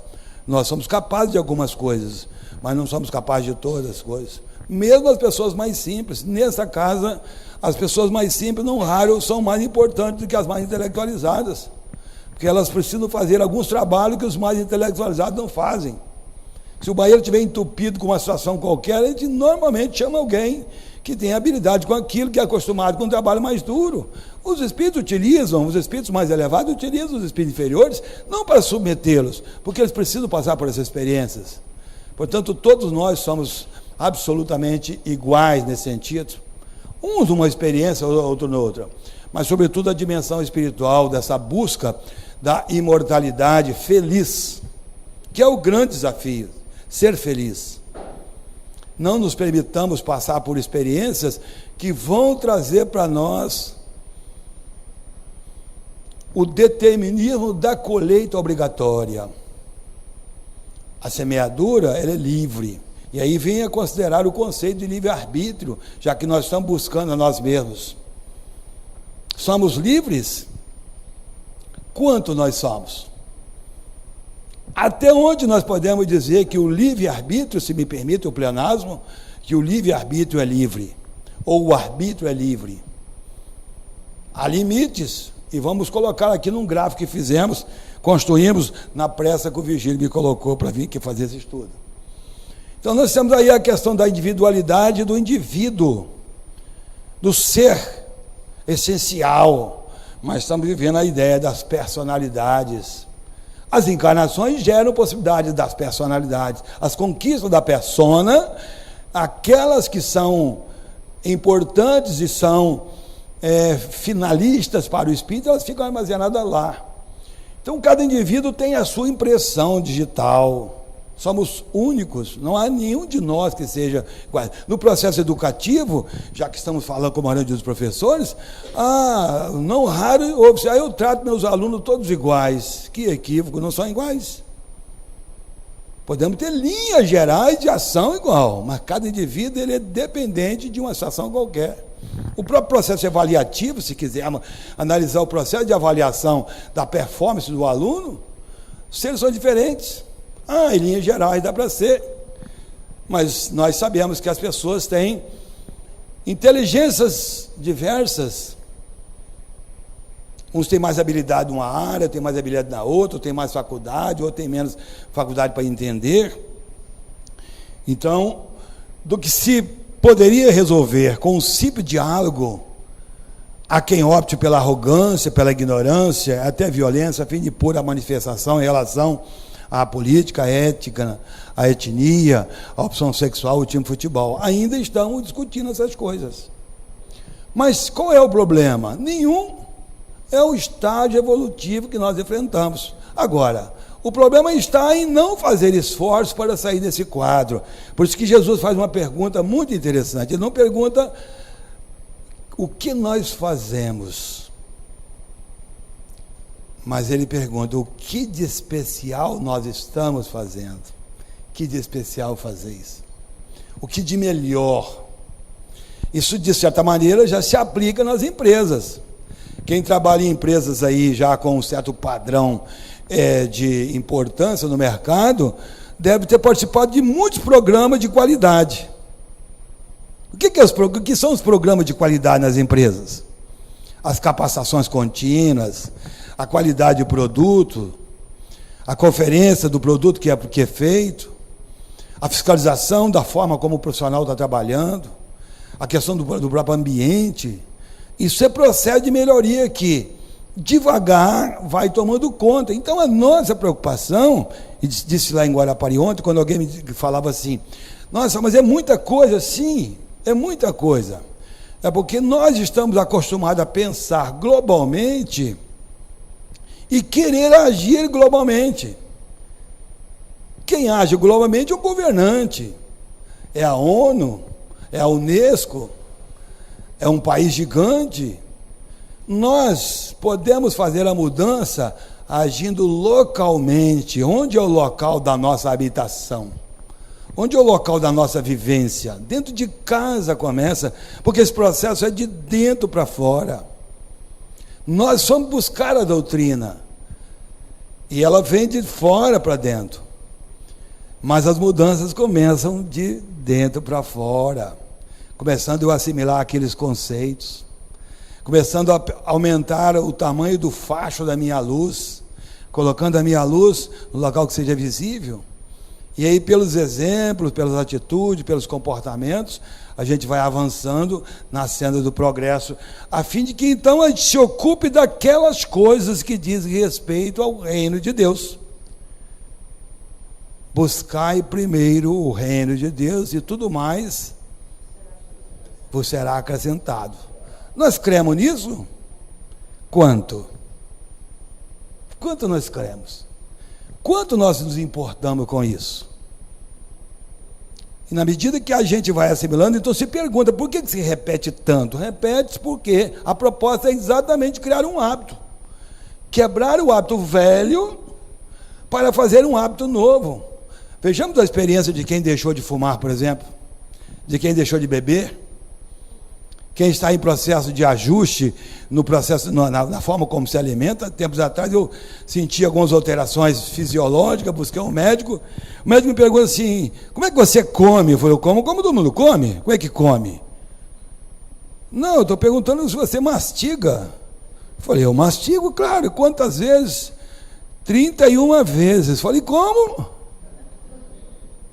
Nós somos capazes de algumas coisas, mas não somos capazes de todas as coisas. Mesmo as pessoas mais simples, nessa casa, as pessoas mais simples, não raro, são mais importantes do que as mais intelectualizadas, porque elas precisam fazer alguns trabalhos que os mais intelectualizados não fazem. Se o banheiro estiver entupido com uma situação qualquer, a gente normalmente chama alguém que tem habilidade com aquilo, que é acostumado com um trabalho mais duro. Os espíritos mais elevados utilizam os espíritos inferiores, não para submetê-los, porque eles precisam passar por essas experiências. Portanto, todos nós somos absolutamente iguais nesse sentido. Uns numa experiência, outro noutra. Mas, sobretudo, a dimensão espiritual dessa busca da imortalidade feliz, que é o grande desafio, ser feliz. Não nos permitamos passar por experiências que vão trazer para nós o determinismo da colheita obrigatória. A semeadura, ela é livre. E aí vem a considerar o conceito de livre-arbítrio, já que nós estamos buscando a nós mesmos. Somos livres? Quanto nós somos? Até onde nós podemos dizer que o livre-arbítrio, se me permite o pleonasmo, que o livre-arbítrio é livre, ou o arbítrio é livre? Há limites, e vamos colocar aqui num gráfico que fizemos, construímos na pressa que o Virgílio me colocou para vir aqui fazer esse estudo. Então nós temos aí a questão da individualidade do indivíduo, do ser essencial, mas estamos vivendo a ideia das personalidades. As encarnações geram possibilidades das personalidades. As conquistas da persona, aquelas que são importantes e são finalistas para o espírito, elas ficam armazenadas lá. Então, cada indivíduo tem a sua impressão digital. Somos únicos, não há nenhum de nós que seja igual. No processo educativo, já que estamos falando como a maioria dos professores, não raro, eu trato meus alunos todos iguais. Que equívoco, não são iguais. Podemos ter linhas gerais de ação igual, mas cada indivíduo ele é dependente de uma situação qualquer. O próprio processo avaliativo, se quisermos analisar o processo de avaliação da performance do aluno, os seres são diferentes. Em linhas gerais dá para ser, mas nós sabemos que as pessoas têm inteligências diversas. Uns têm mais habilidade numa área, têm mais habilidade na outra, têm mais faculdade, outros têm menos faculdade para entender. Então, do que se poderia resolver com um simples diálogo, há quem opte pela arrogância, pela ignorância, até violência, a fim de pôr a manifestação em relação à política, à ética, à etnia, à opção sexual, o time de futebol. Ainda estamos discutindo essas coisas. Mas qual é o problema? Nenhum. É o estágio evolutivo que nós enfrentamos. Agora, o problema está em não fazer esforço para sair desse quadro. Por isso que Jesus faz uma pergunta muito interessante. Ele não pergunta o que nós fazemos, mas ele pergunta o que de especial nós estamos fazendo. Que de especial fazeis? O que de melhor? Isso, de certa maneira, já se aplica nas empresas. Quem trabalha em empresas aí já com um certo padrão de importância no mercado, deve ter participado de muitos programas de qualidade. O que são os programas de qualidade nas empresas? As capacitações contínuas, a qualidade do produto, a conferência do produto que é feito, a fiscalização da forma como o profissional está trabalhando, a questão do próprio ambiente. Isso é processo de melhoria que, devagar, vai tomando conta. Então, a nossa preocupação, e disse lá em Guarapari ontem, quando alguém me falava assim, nossa, mas é muita coisa. Sim, é muita coisa. É porque nós estamos acostumados a pensar globalmente e querer agir globalmente. Quem age globalmente é o governante, é a ONU, é a Unesco, é um país gigante. Nós podemos fazer a mudança agindo localmente. Onde é o local da nossa habitação? Onde é o local da nossa vivência? Dentro de casa começa, porque esse processo é de dentro para fora. Nós vamos buscar a doutrina, e ela vem de fora para dentro. Mas as mudanças começam de dentro para fora. Começando a assimilar aqueles conceitos, começando a aumentar o tamanho do facho da minha luz, colocando a minha luz no local que seja visível. E aí, pelos exemplos, pelas atitudes, pelos comportamentos, a gente vai avançando na senda do progresso, a fim de que então a gente se ocupe daquelas coisas que dizem respeito ao reino de Deus. Buscai primeiro o reino de Deus e tudo mais vos será acrescentado. Nós cremos nisso? Quanto? Quanto nós cremos? Quanto nós nos importamos com isso? E na medida que a gente vai assimilando, então se pergunta, por que se repete tanto? Repete-se porque a proposta é exatamente criar um hábito. Quebrar o hábito velho para fazer um hábito novo. Vejamos a experiência de quem deixou de fumar, por exemplo, de quem deixou de beber, quem está em processo de ajuste, no processo, na forma como se alimenta. Tempos atrás eu senti algumas alterações fisiológicas, busquei um médico, o médico me perguntou assim, como é que você come? Eu falei, eu como como todo mundo come. Como é que come? Não, eu estou perguntando se você mastiga. Eu falei, eu mastigo, claro, quantas vezes? 31 vezes. Eu falei, como?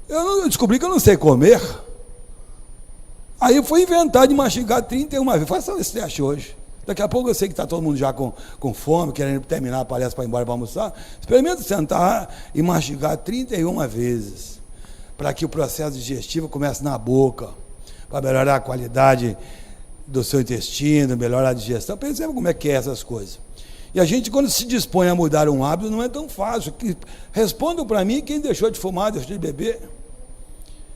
Eu descobri que eu não sei comer. Aí eu fui inventar de mastigar 31 vezes. Faça esse teste hoje. Daqui a pouco eu sei que está todo mundo já com fome, querendo terminar a palestra para ir embora para almoçar. Experimenta sentar e mastigar 31 vezes, para que o processo digestivo comece na boca, para melhorar a qualidade do seu intestino, melhorar a digestão. Perceba como é que é essas coisas. E a gente, quando se dispõe a mudar um hábito, não é tão fácil. Respondam para mim quem deixou de fumar, deixou de beber.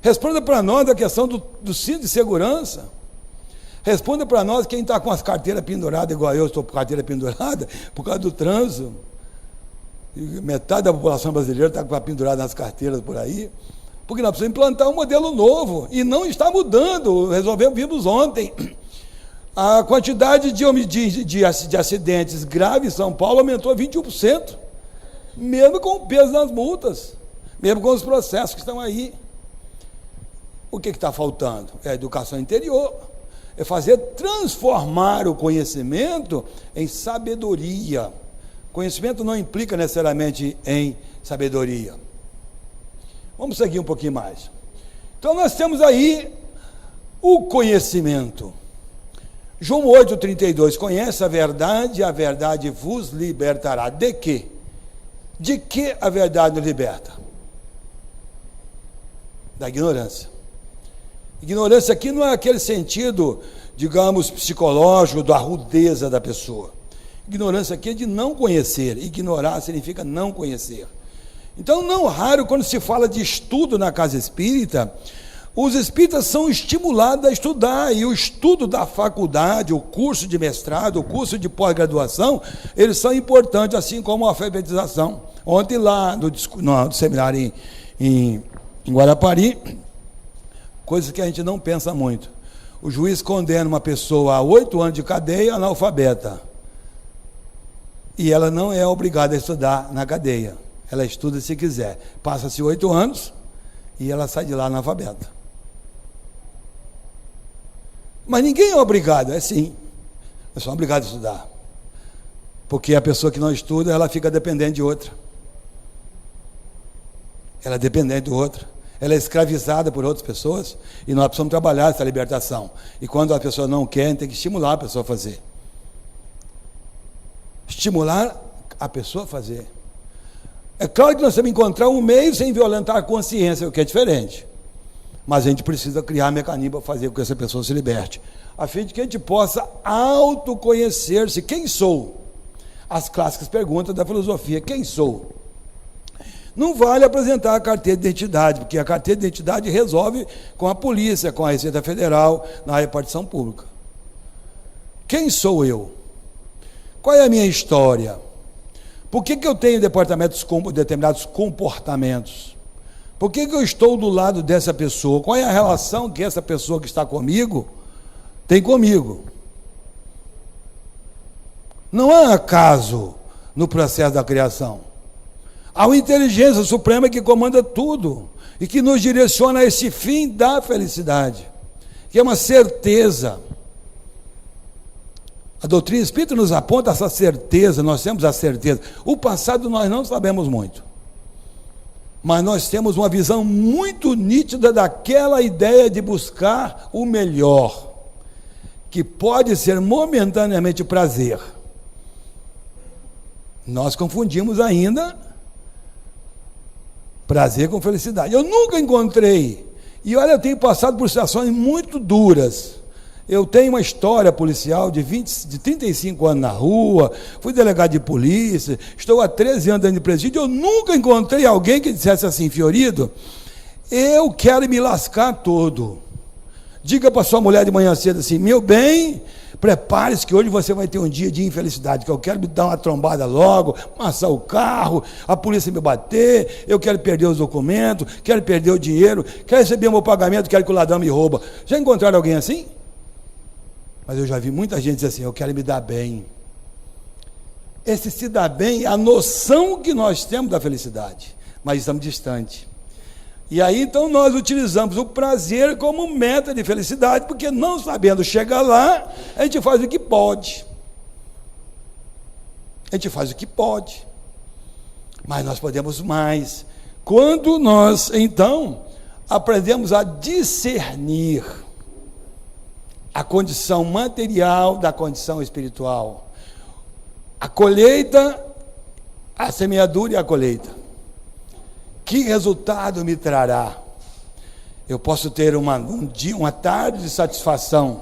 Responda para nós a questão do cinto de segurança. Responda para nós quem está com as carteiras penduradas, igual eu estou com carteira pendurada, por causa do trânsito. E metade da população brasileira está com a pendurada nas carteiras por aí. Porque nós precisamos implantar um modelo novo. E não está mudando. Vimos ontem. A quantidade de acidentes graves em São Paulo aumentou 21%. Mesmo com o peso das multas. Mesmo com os processos que estão aí. O que está faltando? É a educação interior, é transformar o conhecimento em sabedoria. Conhecimento não implica necessariamente em sabedoria. Vamos seguir um pouquinho mais. Então nós temos aí o conhecimento. João 8,32, conhece a verdade vos libertará. De quê? De que a verdade nos liberta? Da ignorância. Ignorância aqui não é aquele sentido, digamos, psicológico, da rudeza da pessoa. Ignorância aqui é de não conhecer. Ignorar significa não conhecer. Então, não raro, quando se fala de estudo na casa espírita, os espíritas são estimulados a estudar, e o estudo da faculdade, o curso de mestrado, o curso de pós-graduação, eles são importantes, assim como a alfabetização. Ontem lá no seminário em Guarapari, coisas que a gente não pensa muito. O juiz condena uma pessoa a 8 anos de cadeia analfabeta. E ela não é obrigada a estudar na cadeia. Ela estuda se quiser. Passa-se 8 anos e ela sai de lá analfabeta. Mas ninguém é obrigado, é sim. É só obrigado a estudar. Porque a pessoa que não estuda, ela fica dependente de outra. Ela é dependente do outro. Ela é escravizada por outras pessoas, e nós precisamos trabalhar essa libertação. E quando a pessoa não quer, tem que estimular a pessoa a fazer. Estimular a pessoa a fazer. É claro que nós temos que encontrar um meio sem violentar a consciência, o que é diferente. Mas a gente precisa criar mecanismo para fazer com que essa pessoa se liberte, a fim de que a gente possa autoconhecer-se. Quem sou? As clássicas perguntas da filosofia. Quem sou? Não vale apresentar a carteira de identidade, porque a carteira de identidade resolve com a polícia, com a Receita Federal, na repartição pública. Quem sou eu? Qual é a minha história? Por que eu tenho determinados comportamentos? Por que eu estou do lado dessa pessoa? Qual é a relação que essa pessoa que está comigo tem comigo? Não há acaso no processo da criação. Há uma inteligência suprema que comanda tudo e que nos direciona a esse fim da felicidade, que é uma certeza. A doutrina espírita nos aponta essa certeza, nós temos a certeza. O passado nós não sabemos muito. mas nós temos uma visão muito nítida daquela ideia de buscar o melhor, que pode ser momentaneamente prazer. Nós confundimos ainda prazer com felicidade. Eu nunca encontrei, e olha, eu tenho passado por situações muito duras. Eu tenho uma história policial de 35 anos na rua, fui delegado de polícia, estou há 13 anos dentro de presídio. Eu nunca encontrei alguém que dissesse assim: Fiorido, eu quero me lascar todo. Diga para sua mulher de manhã cedo assim: meu bem, prepare-se que hoje você vai ter um dia de infelicidade, que eu quero me dar uma trombada logo, amassar o carro, a polícia me bater, eu quero perder os documentos, quero perder o dinheiro, quero receber o meu pagamento, quero que o ladrão me rouba. Já encontraram alguém assim? Mas eu já vi muita gente dizer assim: eu quero me dar bem. Esse se dar bem é a noção que nós temos da felicidade, mas estamos distantes. E aí então nós utilizamos o prazer como meta de felicidade, porque não sabendo chegar lá, a gente faz o que pode. A gente faz o que pode. Mas nós podemos mais. Quando nós então aprendemos a discernir a condição material da condição espiritual, a colheita, a semeadura e a colheita, que resultado me trará? Eu posso ter uma tarde de satisfação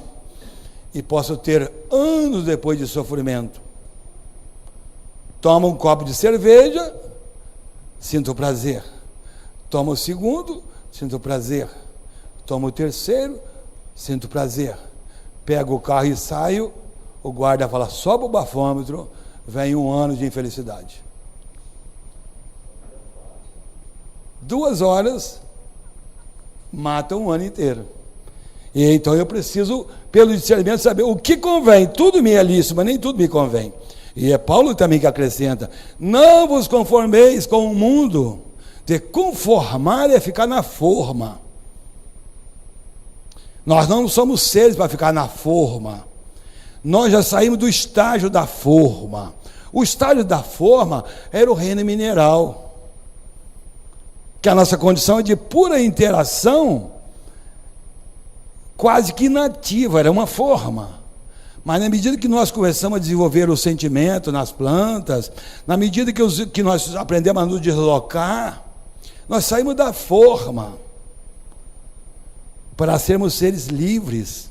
e posso ter anos depois de sofrimento. Toma um copo de cerveja, sinto prazer. Toma o segundo, sinto prazer. Toma o terceiro, sinto prazer. Pego o carro e saio, o guarda fala: sobe o bafômetro, vem um ano de infelicidade. 2 horas mata um ano inteiro. E então eu preciso, pelo discernimento, saber o que convém. Tudo me é lícito, mas nem tudo me convém. E é Paulo também que acrescenta: não vos conformeis com o mundo. De conformar é ficar na forma. Nós não somos seres para ficar na forma. Nós já saímos do estágio da forma. O estágio da forma era o reino mineral, que a nossa condição é de pura interação, quase que inativa, era uma forma. Mas na medida que nós começamos a desenvolver o sentimento nas plantas, na medida que nós aprendemos a nos deslocar, nós saímos da forma para sermos seres livres,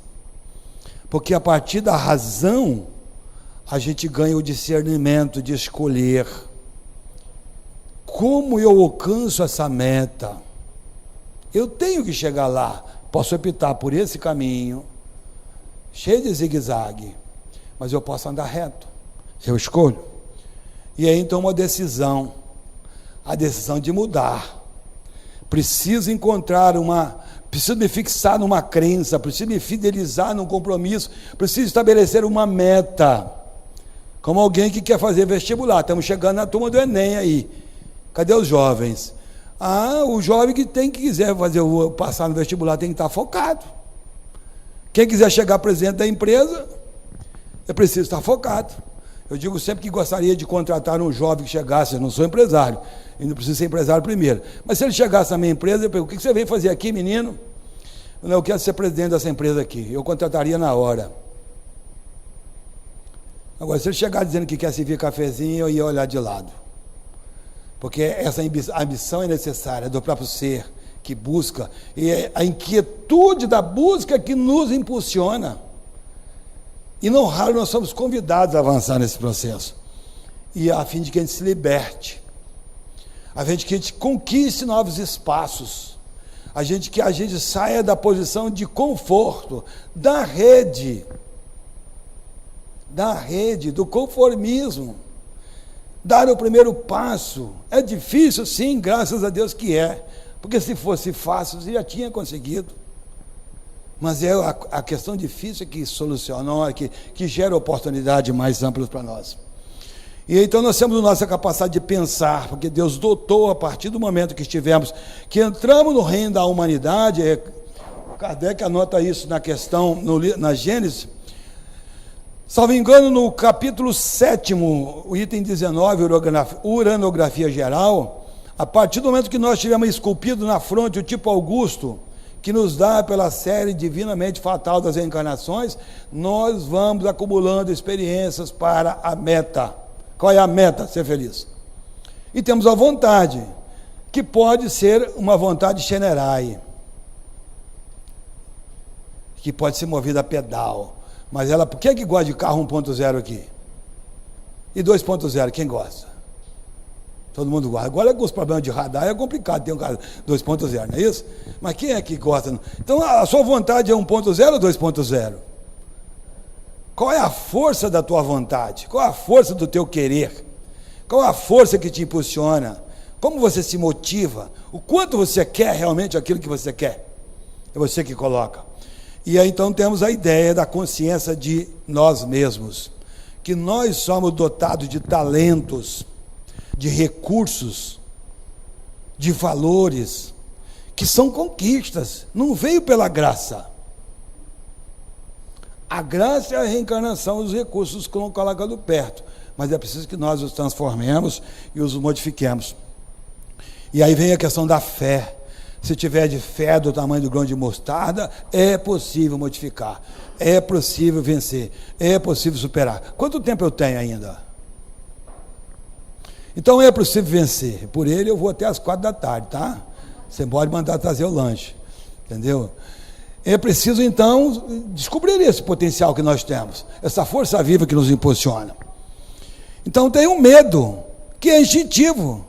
porque a partir da razão a gente ganha o discernimento de escolher como eu alcanço essa meta. Eu tenho que chegar lá, posso optar por esse caminho cheio de zigue-zague, mas eu posso andar reto, eu escolho. E aí então uma decisão, a decisão de mudar. Preciso me fixar numa crença, preciso me fidelizar num compromisso, preciso estabelecer uma meta, como alguém que quer fazer vestibular. Estamos chegando na turma do Enem aí, cadê os jovens? O jovem que quiser passar no vestibular tem que estar focado. Quem quiser chegar presidente da empresa, é preciso estar focado. Eu digo sempre que gostaria de contratar um jovem que chegasse, eu não sou empresário, ainda preciso ser empresário primeiro, mas se ele chegasse na minha empresa, eu pergunto: o que você veio fazer aqui, menino? Eu quero ser presidente dessa empresa aqui. Eu contrataria na hora. Agora, se ele chegar dizendo que quer servir cafezinho, eu ia olhar de lado, porque essa ambição é necessária do próprio ser que busca, e é a inquietude da busca que nos impulsiona. E não raro nós somos convidados a avançar nesse processo, e a fim de que a gente se liberte, a fim de que a gente conquiste novos espaços, que a gente saia da posição de conforto, da rede, do conformismo, dar o primeiro passo. É difícil, sim, graças a Deus que é, porque se fosse fácil, você já tinha conseguido. Mas é a questão difícil que soluciona, que gera oportunidades mais amplas para nós. E então nós temos a nossa capacidade de pensar, porque Deus dotou, a partir do momento que que entramos no reino da humanidade. Kardec anota isso na questão, na Gênesis, salvo engano, no capítulo 7º, o item 19, uranografia geral, A partir do momento que nós tivermos esculpido na fronte o tipo Augusto, que nos dá pela série divinamente fatal das reencarnações, nós vamos acumulando experiências para a meta. Qual é a meta? Ser feliz. E temos a vontade, que pode ser uma vontade Shenerai, que pode ser movida a pedal. Mas ela, quem é que gosta de carro 1.0 aqui? E 2.0, quem gosta? Todo mundo gosta. Agora com os problemas de radar é complicado ter um carro 2.0, não é isso? Mas quem é que gosta? Então a sua vontade é 1.0 ou 2.0? Qual é a força da tua vontade? Qual é a força do teu querer? Qual é a força que te impulsiona? Como você se motiva? O quanto você quer realmente aquilo que você quer? É você que coloca. E aí então temos a ideia da consciência de nós mesmos, que nós somos dotados de talentos, de recursos, de valores, que são conquistas, não veio pela graça. A graça é a reencarnação dos recursos que estão colocados perto, mas é preciso que nós os transformemos e os modifiquemos. E aí vem a questão da fé. Se tiver de fé do tamanho do grão de mostarda, é possível modificar, é possível vencer, é possível superar. Quanto tempo eu tenho ainda? Então é possível vencer. Por ele eu vou até às 4 da tarde, tá? Você pode mandar trazer o lanche, entendeu? É preciso então descobrir esse potencial que nós temos, essa força viva que nos impulsiona. Então tem um medo, que é instintivo.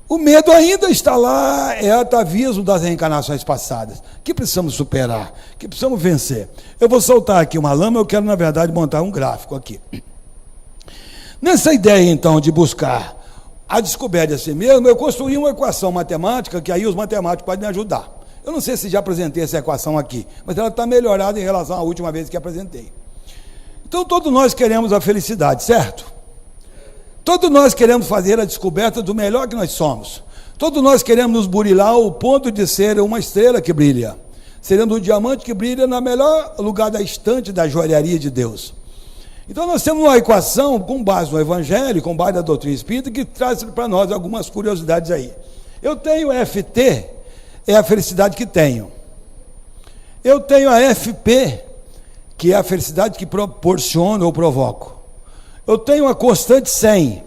O medo ainda está lá, é atavismo das reencarnações passadas, que precisamos superar, que precisamos vencer. Eu vou soltar aqui uma lama, eu quero, na verdade, montar um gráfico aqui. Nessa ideia, então, de buscar a descoberta de si mesmo, eu construí uma equação matemática, que aí os matemáticos podem me ajudar. Eu não sei se já apresentei essa equação aqui, mas ela está melhorada em relação à última vez que apresentei. Então, todos nós queremos a felicidade, certo? Todos nós queremos fazer a descoberta do melhor que nós somos. Todos nós queremos nos burilar ao ponto de ser uma estrela que brilha. Seremos um diamante que brilha no melhor lugar da estante da joalharia de Deus. Então nós temos uma equação com base no Evangelho, com base na doutrina espírita, que traz para nós algumas curiosidades aí. Eu tenho FT, é a felicidade que tenho. Eu tenho a FP, que é a felicidade que proporciono ou provoco. Eu tenho a constante 100,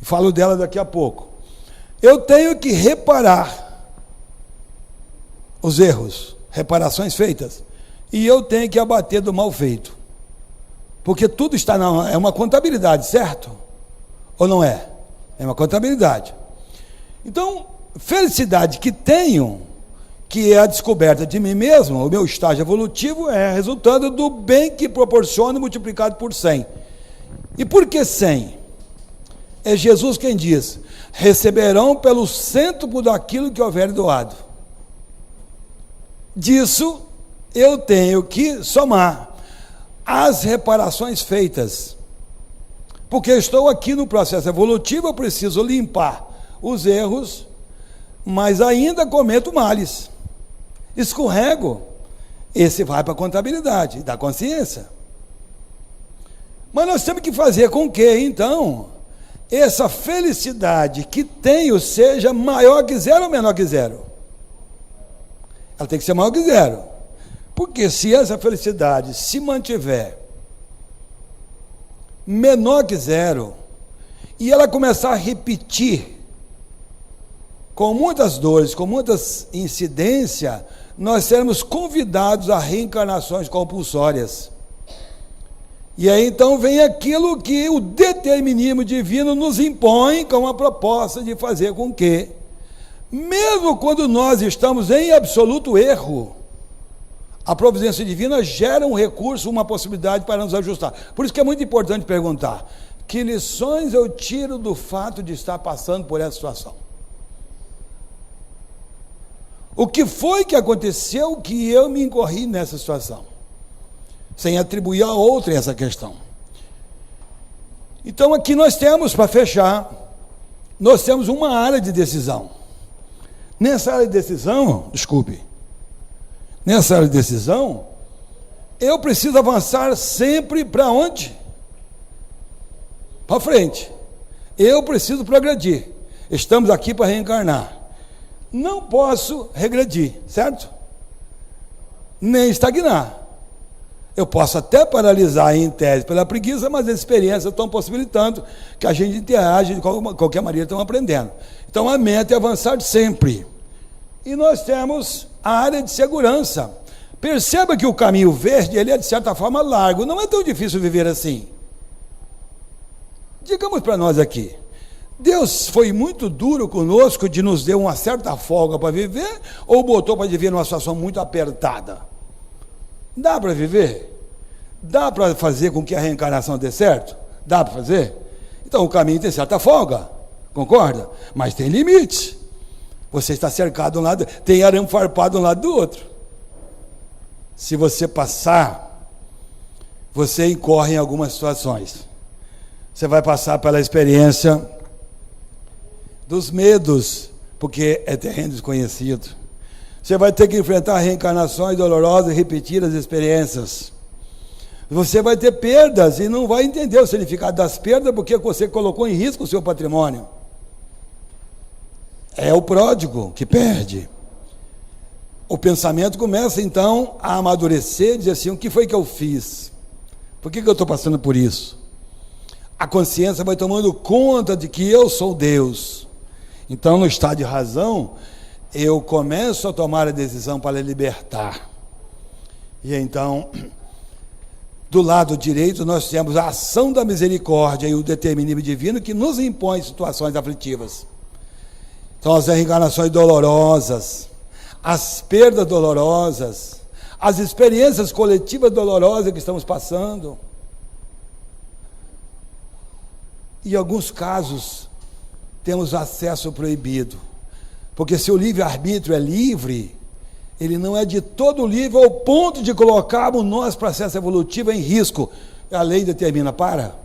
falo dela daqui a pouco. Eu tenho que reparar os erros, reparações feitas, e eu tenho que abater do mal feito. Porque tudo está é uma contabilidade, certo? Ou não é? É uma contabilidade. Então, felicidade que tenho, que é a descoberta de mim mesmo, o meu estágio evolutivo é resultado do bem que proporciono multiplicado por 100. E por que 100? É Jesus quem diz: receberão pelo cêntuplo daquilo que houver doado. Disso eu tenho que somar as reparações feitas. Porque eu estou aqui no processo evolutivo, eu preciso limpar os erros, mas ainda cometo males. Escorrego, esse vai para a contabilidade da consciência. Mas nós temos que fazer com que, então, essa felicidade que tenho seja maior que zero ou menor que zero? Ela tem que ser maior que zero. Porque se essa felicidade se mantiver menor que zero, e ela começar a repetir, com muitas dores, com muitas incidências, nós seremos convidados a reencarnações compulsórias. E aí então vem aquilo que o determinismo divino nos impõe com a proposta de fazer com que, mesmo quando nós estamos em absoluto erro, a providência divina gera um recurso, uma possibilidade para nos ajustar. Por isso que é muito importante perguntar: que lições eu tiro do fato de estar passando por essa situação? O que foi que aconteceu que eu me incorri nessa situação? Sem atribuir a outra essa questão. Então aqui nós temos, para fechar, nós temos uma área de decisão. Nessa área de decisão, nessa área de decisão, eu preciso avançar sempre para onde? Para frente. Eu preciso progredir. Estamos aqui para reencarnar. Não posso regredir, certo? Nem estagnar. Eu posso até paralisar em tese pela preguiça, mas as experiências estão possibilitando que a gente interage de qualquer maneira, estão aprendendo. Então a meta é avançar sempre. E nós temos a área de segurança. Perceba que o caminho verde, ele é de certa forma largo, não é tão difícil viver assim. Digamos para nós aqui, Deus foi muito duro conosco de nos dar uma certa folga para viver, ou botou para viver numa situação muito apertada? Dá para viver? Dá para fazer com que a reencarnação dê certo? Dá para fazer? Então o caminho tem certa folga, concorda? Mas tem limite. Você está cercado de um lado, tem arame farpado de um lado do outro. Se você passar, você incorre em algumas situações. Você vai passar pela experiência dos medos, porque é terreno desconhecido. Você vai ter que enfrentar reencarnações dolorosas e repetir as experiências. Você vai ter perdas e não vai entender o significado das perdas, porque você colocou em risco o seu patrimônio. É o pródigo que perde. O pensamento começa então a amadurecer, dizer assim, o que foi que eu fiz? Por que eu estou passando por isso? A consciência vai tomando conta de que eu sou Deus. Então, no estado de razão, eu começo a tomar a decisão para libertar. E então, do lado direito, nós temos a ação da misericórdia e o determinismo divino que nos impõe situações aflitivas. Então, as reencarnações dolorosas, as perdas dolorosas, as experiências coletivas dolorosas que estamos passando. Em alguns casos, temos acesso proibido. Porque se o livre-arbítrio é livre, ele não é de todo livre ao ponto de colocarmos o nosso processo evolutivo em risco. A lei determina, para.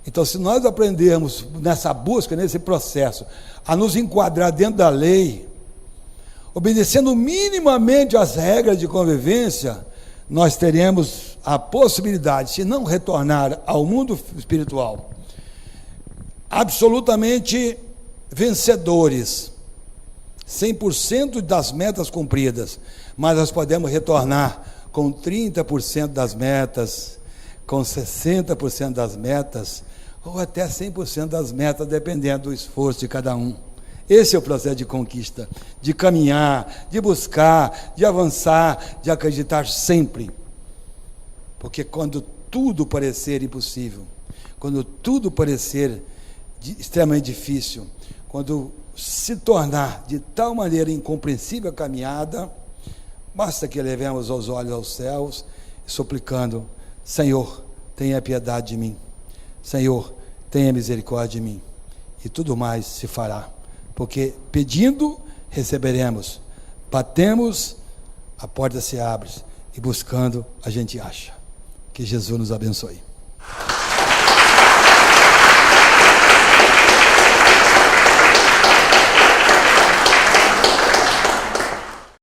Então, se nós aprendermos nessa busca, nesse processo, a nos enquadrar dentro da lei, obedecendo minimamente as regras de convivência, nós teremos a possibilidade, se não retornar ao mundo espiritual, absolutamente vencedores, 100% das metas cumpridas, mas nós podemos retornar com 30% das metas, com 60% das metas, ou até 100% das metas, dependendo do esforço de cada um. Esse é o processo de conquista, de caminhar, de buscar, de avançar, de acreditar sempre. Porque quando tudo parecer impossível, quando tudo parecer extremamente difícil, quando se tornar de tal maneira incompreensível a caminhada, basta que levemos os olhos aos céus, suplicando, Senhor, tenha piedade de mim, Senhor, tenha misericórdia de mim, e tudo mais se fará, porque pedindo, receberemos, batemos, a porta se abre, e buscando, a gente acha. Que Jesus nos abençoe.